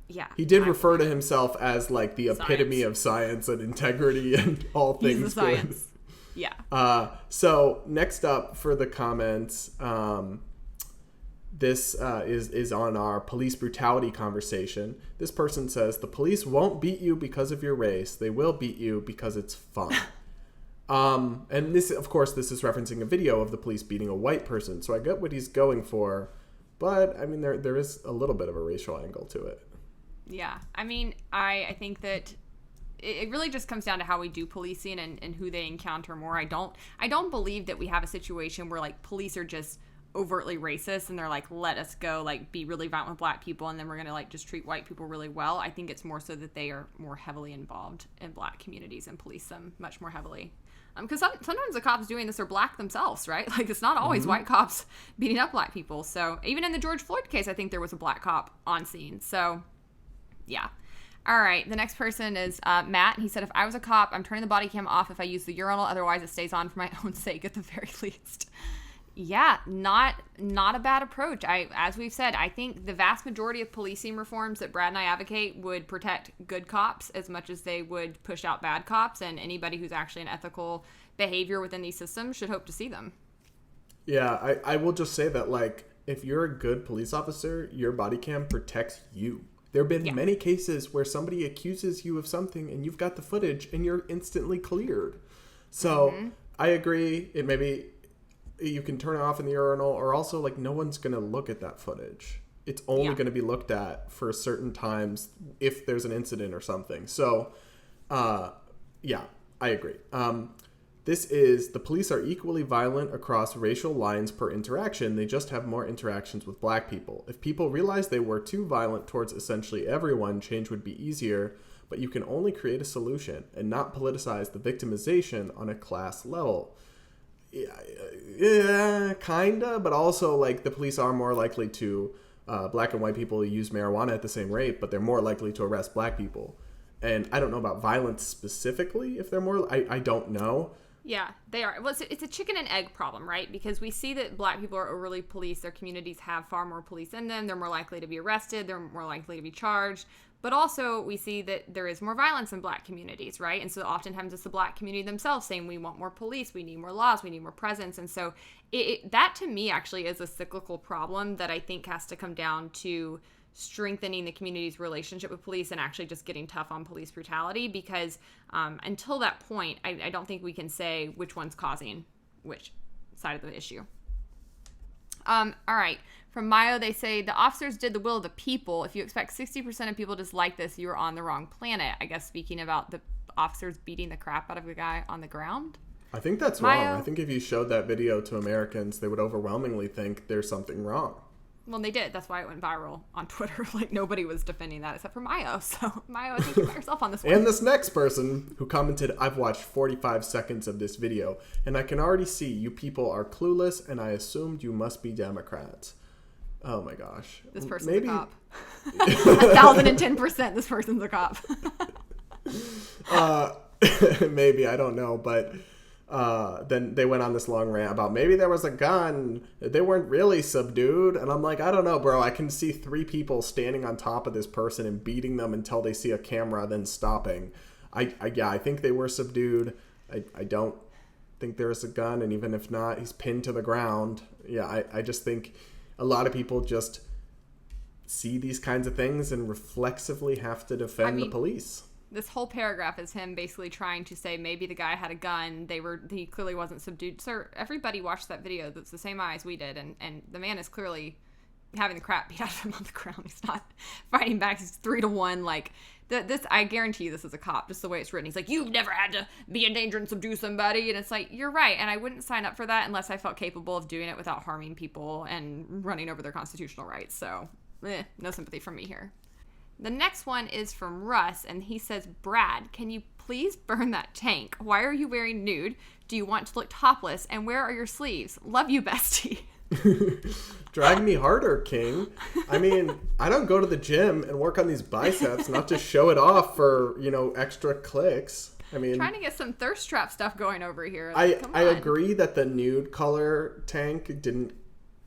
Speaker 1: Yeah.
Speaker 2: He did refer to himself as, like, the epitome of science and integrity and all things.
Speaker 1: He's the science. Yeah.
Speaker 2: So next up for the comments, this is on our police brutality conversation. This person says, the police won't beat you because of your race. They will beat you because it's fun. And this, of course, this is referencing a video of the police beating a white person. So I get what he's going for, but I mean, there is a little bit of a racial angle to it.
Speaker 1: Yeah. I mean, I think that it really just comes down to how we do policing and who they encounter more. I don't believe that we have a situation where, like, police are just overtly racist and they're like, let us go, like, be really violent with black people, and then we're gonna, like, just treat white people really well. I think it's more so that they are more heavily involved in black communities and police them much more heavily. Because sometimes the cops doing this are black themselves, right? Like, it's not always white cops beating up black people. So even in the George Floyd case, I think there was a black cop on scene. So yeah. All right, the next person is Matt. He said, if I was a cop, I'm turning the body cam off if I use the urinal. Otherwise, it stays on for my own sake at the very least. Yeah, not a bad approach. As we've said, I think the vast majority of policing reforms that Brad and I advocate would protect good cops as much as they would push out bad cops, and anybody who's actually an ethical behavior within these systems should hope to see them.
Speaker 2: Yeah, I will just say that, like, if you're a good police officer, your body cam protects you. There have been many cases where somebody accuses you of something and you've got the footage and you're instantly cleared. So I agree. It maybe you can turn it off in the urinal, or also, like, no one's going to look at that footage. It's only going to be looked at for certain times if there's an incident or something. So, yeah, I agree. This is, the police are equally violent across racial lines per interaction. They just have more interactions with black people. If people realized they were too violent towards essentially everyone, change would be easier, but you can only create a solution and not politicize the victimization on a class level. Yeah, kinda, but also, like, the police are more likely to, black and white people use marijuana at the same rate, but they're more likely to arrest black people. And I don't know about violence specifically, if they're more, I don't know.
Speaker 1: Yeah, they are. Well, it's a chicken and egg problem, right? Because we see that black people are overly policed. Their communities have far more police in them. They're more likely to be arrested. They're more likely to be charged. But also, we see that there is more violence in black communities, right? And so oftentimes it's the black community themselves saying, we want more police, we need more laws, we need more presence. And so that, to me, actually is a cyclical problem that I think has to come down to strengthening the community's relationship with police and actually just getting tough on police brutality, because until that point, I don't think we can say which one's causing which side of the issue. All right. From Mayo, they say, the officers did the will of the people. If you expect 60% of people dislike this, you're on the wrong planet. I guess speaking about the officers beating the crap out of the guy on the ground.
Speaker 2: I think that's wrong. I think if you showed that video to Americans, they would overwhelmingly think there's something wrong.
Speaker 1: Well, they did. That's why it went viral on Twitter. Like, nobody was defending that except for Mayo. So, Mayo, I think you're by yourself on this one.
Speaker 2: And this next person who commented, I've watched 45 seconds of this video, and I can already see you people are clueless, and I assumed you must be Democrats. Oh, my gosh.
Speaker 1: This person's
Speaker 2: Maybe...
Speaker 1: a cop. 1,010% this person's a cop.
Speaker 2: Maybe, I don't know, but... then they went on this long rant about maybe there was a gun. They weren't really subdued. And I'm like, I don't know, bro. I can see 3 people standing on top of this person and beating them until they see a camera, then stopping. I think they were subdued. I don't think there's a gun. And even if not, he's pinned to the ground. Yeah, I just think a lot of people just see these kinds of things and reflexively have to defend the police.
Speaker 1: This whole paragraph is him basically trying to say maybe the guy had a gun. He clearly wasn't subdued. Sir, everybody watched that video. That's the same eyes we did. And the man is clearly having the crap beat out of him on the ground. He's not fighting back. He's 3-1. Like, this, I guarantee you this is a cop, just the way it's written. He's like, you've never had to be in danger and subdue somebody. And it's like, you're right. And I wouldn't sign up for that unless I felt capable of doing it without harming people and running over their constitutional rights. So, no sympathy from me here. The next one is from Russ, and he says, Brad, can you please burn that tank? Why are you wearing nude? Do you want to look topless? And where are your sleeves? Love you, bestie.
Speaker 2: Drag me harder, King. I mean, I don't go to the gym and work on these biceps, not to show it off for, extra clicks. I mean,
Speaker 1: trying to get some thirst trap stuff going over here.
Speaker 2: Like, I agree that the nude color tank didn't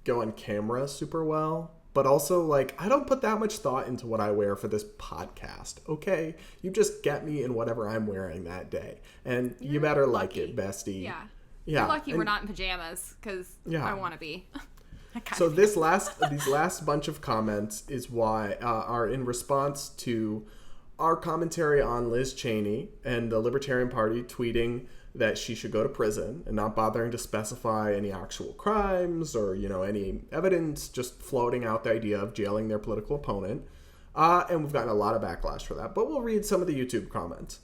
Speaker 2: go on camera super well. But also, like, I don't put that much thought into what I wear for this podcast, okay? You just get me in whatever I'm wearing that day. And you better lucky. Like it, bestie.
Speaker 1: Yeah. You're lucky we're not in pajamas, because I want to be.
Speaker 2: So these last bunch of comments is why are in response to our commentary on Liz Cheney and the Libertarian Party tweeting that she should go to prison and not bothering to specify any actual crimes or, any evidence, just floating out the idea of jailing their political opponent. And we've gotten a lot of backlash for that. But we'll read some of the YouTube comments.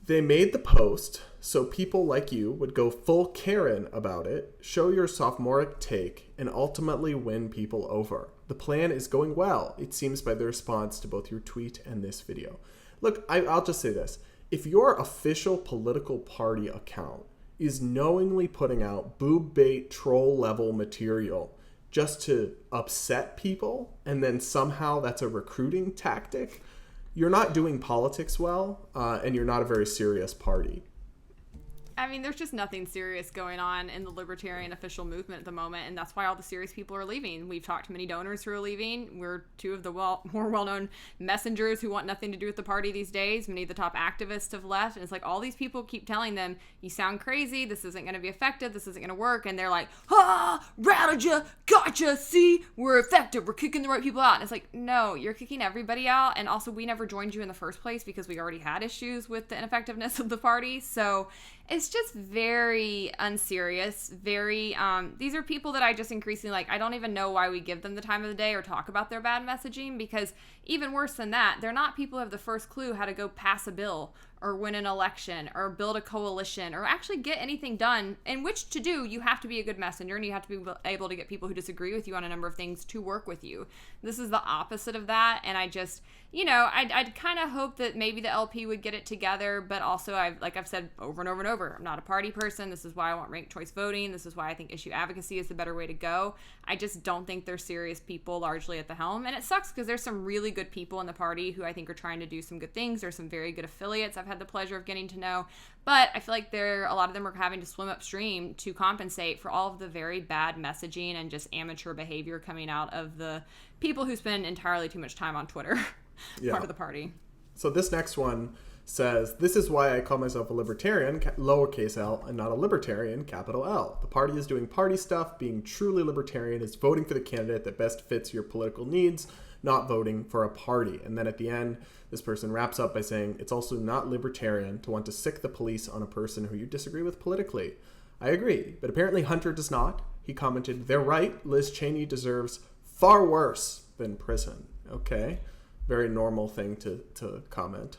Speaker 2: They made the post so people like you would go full Karen about it, show your sophomoric take, and ultimately win people over. The plan is going well, it seems by the response to both your tweet and this video. Look, I'll just say this. If your official political party account is knowingly putting out boob bait troll level material just to upset people, and then somehow that's a recruiting tactic, you're not doing politics well, and you're not a very serious party.
Speaker 1: I mean, there's just nothing serious going on in the Libertarian official movement at the moment, and that's why all the serious people are leaving. We've talked to many donors who are leaving. We're 2 of the more well-known messengers who want nothing to do with the party these days. Many of the top activists have left, and it's like all these people keep telling them, you sound crazy, this isn't going to be effective, this isn't going to work, and they're like, rattled ya, gotcha, see, we're effective, we're kicking the right people out. And it's like, no, you're kicking everybody out, and also we never joined you in the first place because we already had issues with the ineffectiveness of the party, so it's just very unserious, very, these are people that I just increasingly like. I don't even know why we give them the time of the day or talk about their bad messaging, because even worse than that, they're not people who have the first clue how to go pass a bill or win an election or build a coalition or actually get anything done, in which to do, you have to be a good messenger and you have to be able to get people who disagree with you on a number of things to work with you. This is the opposite of that, and I just, I'd kind of hope that maybe the LP would get it together, but also, I've said over and over and over, I'm not a party person. This is why I want ranked choice voting. This is why I think issue advocacy is the better way to go. I just don't think they're serious people largely at the helm, and it sucks because there's some really good people in the party who I think are trying to do some good things. There's some very good affiliates I've had the pleasure of getting to know, but I feel like a lot of them are having to swim upstream to compensate for all of the very bad messaging and just amateur behavior coming out of the people who spend entirely too much time on Twitter. Part of the party.
Speaker 2: So this next one says, this is why I call myself a libertarian, lowercase l, and not a libertarian, capital L. The party is doing party stuff. Being truly libertarian is voting for the candidate that best fits your political needs, not voting for a party. And then at the end, this person wraps up by saying, it's also not libertarian to want to sick the police on a person who you disagree with politically. I agree, but apparently Hunter does not. He commented, they're right, Liz Cheney deserves far worse than prison. Okay. Very normal thing to comment.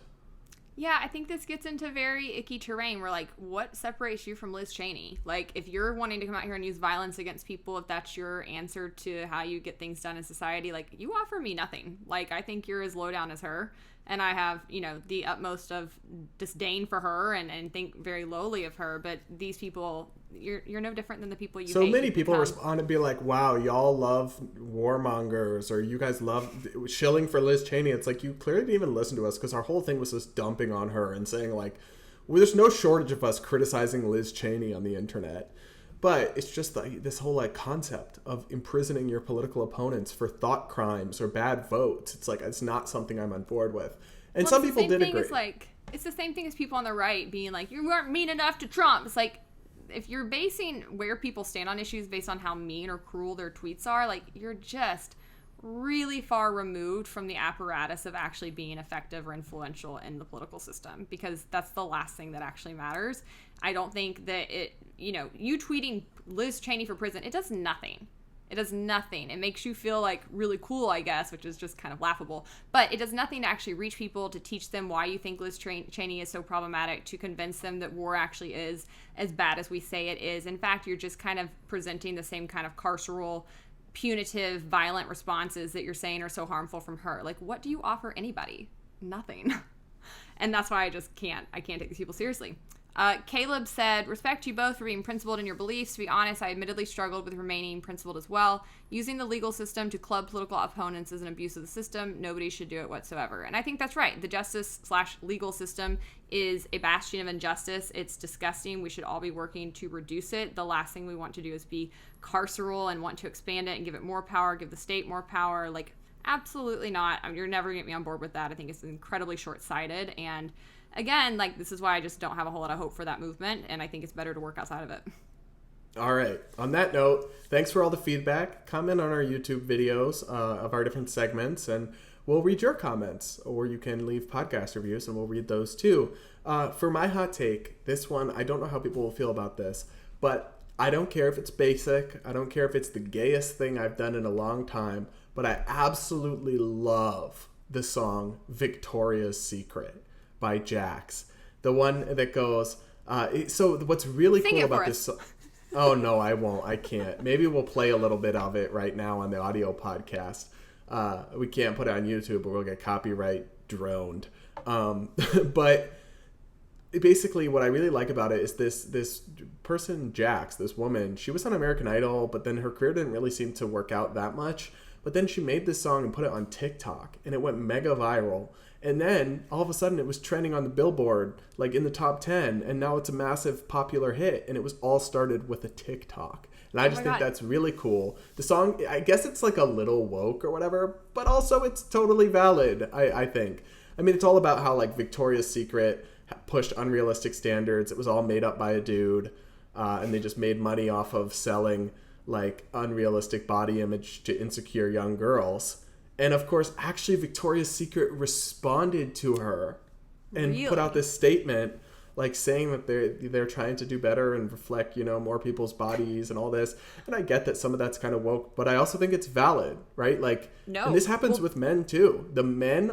Speaker 1: Yeah, I think this gets into very icky terrain where, like, what separates you from Liz Cheney? Like, if you're wanting to come out here and use violence against people, if that's your answer to how you get things done in society, like, you offer me nothing. Like, I think you're as low down as her. And I have, you know, the utmost of disdain for her and think very lowly of her. But these people, you're no different than the people you hate.
Speaker 2: So many people respond and be like, wow, y'all love warmongers, or you guys love shilling for Liz Cheney. It's like, you clearly didn't even listen to us, because our whole thing was just dumping on her and saying, like, well, there's no shortage of us criticizing Liz Cheney on the internet. But it's just like this whole like concept of imprisoning your political opponents for thought crimes or bad votes. It's like, it's not something I'm on board with. And some people did agree.
Speaker 1: It's the same thing as people on the right being like, you weren't mean enough to Trump. It's like, if you're basing where people stand on issues based on how mean or cruel their tweets are, like, you're just really far removed from the apparatus of actually being effective or influential in the political system, because that's the last thing that actually matters. I don't think that you tweeting Liz Cheney for prison, it does nothing. It does nothing. It makes you feel like really cool, I guess, which is just kind of laughable. But it does nothing to actually reach people, to teach them why you think Liz Cheney is so problematic, to convince them that war actually is as bad as we say it is. In fact, you're just kind of presenting the same kind of carceral, punitive, violent responses that you're saying are so harmful from her. Like, what do you offer anybody? Nothing. And that's why I can't take these people seriously. Caleb said, respect you both for being principled in your beliefs. To be honest, I admittedly struggled with remaining principled as well. Using the legal system to club political opponents is an abuse of the system. Nobody should do it whatsoever. And I think that's right. The justice/legal system is a bastion of injustice. It's disgusting. We should all be working to reduce it. The last thing we want to do is be carceral and want to expand it and give it more power, give the state more power. Like, absolutely not. I mean, you're never going to get me on board with that. I think it's incredibly short-sighted. And again, like, this is why I just don't have a whole lot of hope for that movement, and I think it's better to work outside of it.
Speaker 2: All right. On that note, thanks for all the feedback. Comment on our YouTube videos of our different segments, and we'll read your comments, or you can leave podcast reviews, and we'll read those too. For my hot take, this one, I don't know how people will feel about this, but I don't care if it's basic. I don't care if it's the gayest thing I've done in a long time, but I absolutely love the song Victoria's Secret by Jax, the one that goes so what's really cool about this song, oh no, I won't, I can't. Maybe we'll play a little bit of it right now on the audio podcast. We can't put it on YouTube or we'll get copyright droned. But basically what I really like about it is this person, Jax, this woman, she was on American Idol, but then her career didn't really seem to work out that much. But then she made this song and put it on TikTok, and it went mega viral. And then all of a sudden it was trending on the Billboard, like in the top 10, and now it's a massive popular hit. And it was all started with a TikTok. And I just think that's really cool. The song, I guess it's like a little woke or whatever, but also it's totally valid, I think. I mean, it's all about how like Victoria's Secret pushed unrealistic standards. It was all made up by a dude, and they just made money off of selling like unrealistic body image to insecure young girls. And of course, actually Victoria's Secret responded to her and put out this statement like saying that they're trying to do better and reflect, more people's bodies and all this. And I get that some of that's kind of woke, but I also think it's valid, right? Like, no. And this happens with men too. The men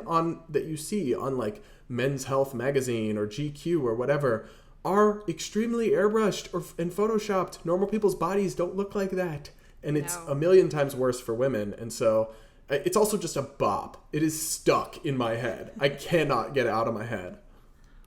Speaker 2: that you see on like Men's Health magazine or GQ or whatever are extremely airbrushed and photoshopped. Normal people's bodies don't look like that. And it's a million times worse for women. And so it's also just a bop. It is stuck in my head. I cannot get it out of my head.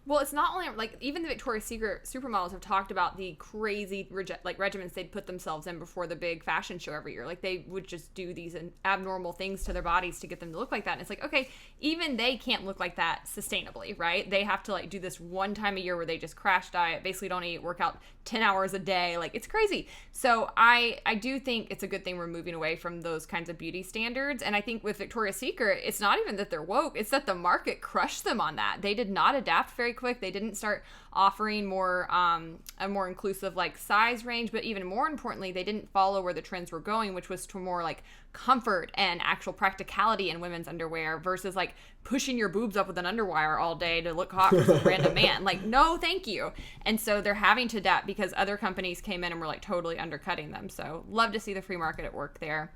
Speaker 1: Well, it's not only, like, even the Victoria's Secret supermodels have talked about the crazy, regimens they'd put themselves in before the big fashion show every year. Like, they would just do these abnormal things to their bodies to get them to look like that. And it's like, okay, even they can't look like that sustainably, right? They have to, like, do this one time a year where they just crash diet, basically don't eat, work out 10 hours a day. Like, it's crazy. So I do think it's a good thing we're moving away from those kinds of beauty standards. And I think with Victoria's Secret, it's not even that they're woke. It's that the market crushed them on that. They did not adapt very quick. They didn't start offering more a more inclusive like size range, but even more importantly, they didn't follow where the trends were going, which was to more like comfort and actual practicality in women's underwear versus like pushing your boobs up with an underwire all day to look hot for some random man. Like, no, thank you. And so they're having to adapt because other companies came in and were like totally undercutting them. So love to see the free market at work there.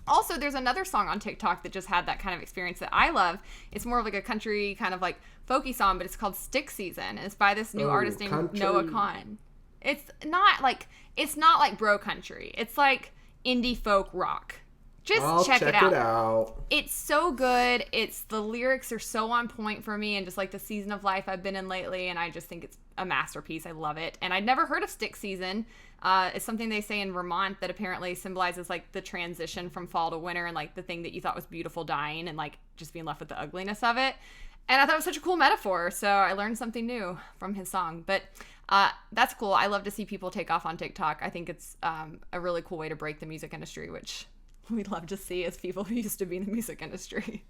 Speaker 1: Also, there's another song on TikTok that just had that kind of experience that I love. It's more of like a country kind of like folky song, but it's called Stick Season. And it's by this new artist named
Speaker 2: country.
Speaker 1: Noah Kahan. It's not like bro country. It's like indie folk rock. Just check it out. It's so good. The lyrics are so on point for me and just like the season of life I've been in lately. And I just think it's a masterpiece. I love it. And I'd never heard of Stick Season. It's something they say in Vermont that apparently symbolizes like the transition from fall to winter and like the thing that you thought was beautiful dying and like just being left with the ugliness of it. And I thought it was such a cool metaphor. So I learned something new from his song. But that's cool. I love to see people take off on TikTok. I think it's a really cool way to break the music industry, which we'd love to see as people who used to be in the music industry.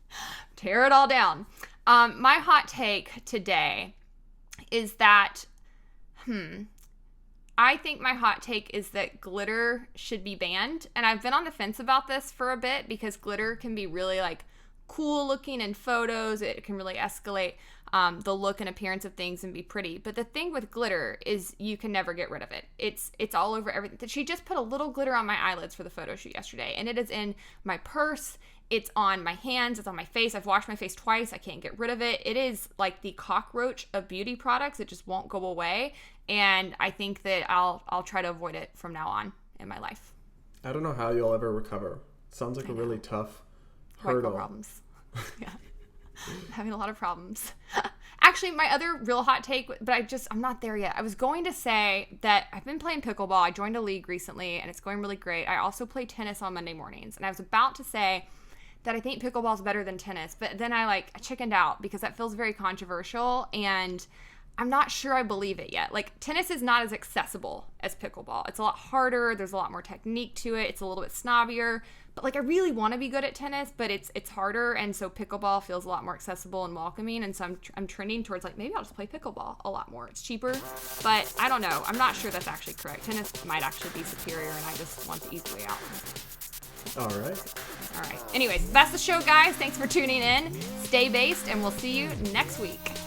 Speaker 1: Tear it all down. My hot take today is that, I think my hot take is that glitter should be banned. And I've been on the fence about this for a bit because glitter can be really like cool looking in photos. It can really escalate the look and appearance of things and be pretty. But the thing with glitter is you can never get rid of it. It's all over everything. She just put a little glitter on my eyelids for the photo shoot yesterday, and it is in my purse. It's on my hands. It's on my face. I've washed my face twice. I can't get rid of it. It is like the cockroach of beauty products. It just won't go away. And I think that I'll try to avoid it from now on in my life.
Speaker 2: I don't know how you'll ever recover. Sounds like a really tough hurdle.
Speaker 1: Problems. Yeah. I'm having a lot of problems. Actually, my other real hot take, but I'm not there yet. I was going to say that I've been playing pickleball. I joined a league recently, and it's going really great. I also play tennis on Monday mornings, and I was about to say that I think pickleball is better than tennis, but then I chickened out because that feels very controversial, and I'm not sure I believe it yet. Like, tennis is not as accessible as pickleball. It's a lot harder. There's a lot more technique to it. It's a little bit snobbier. But, like, I really want to be good at tennis, but it's harder. And so pickleball feels a lot more accessible and welcoming. And so I'm trending towards, like, maybe I'll just play pickleball a lot more. It's cheaper. But I don't know. I'm not sure that's actually correct. Tennis might actually be superior, and I just want the easy way out.
Speaker 2: All right.
Speaker 1: Anyways, that's the show, guys. Thanks for tuning in. Stay based, and we'll see you next week.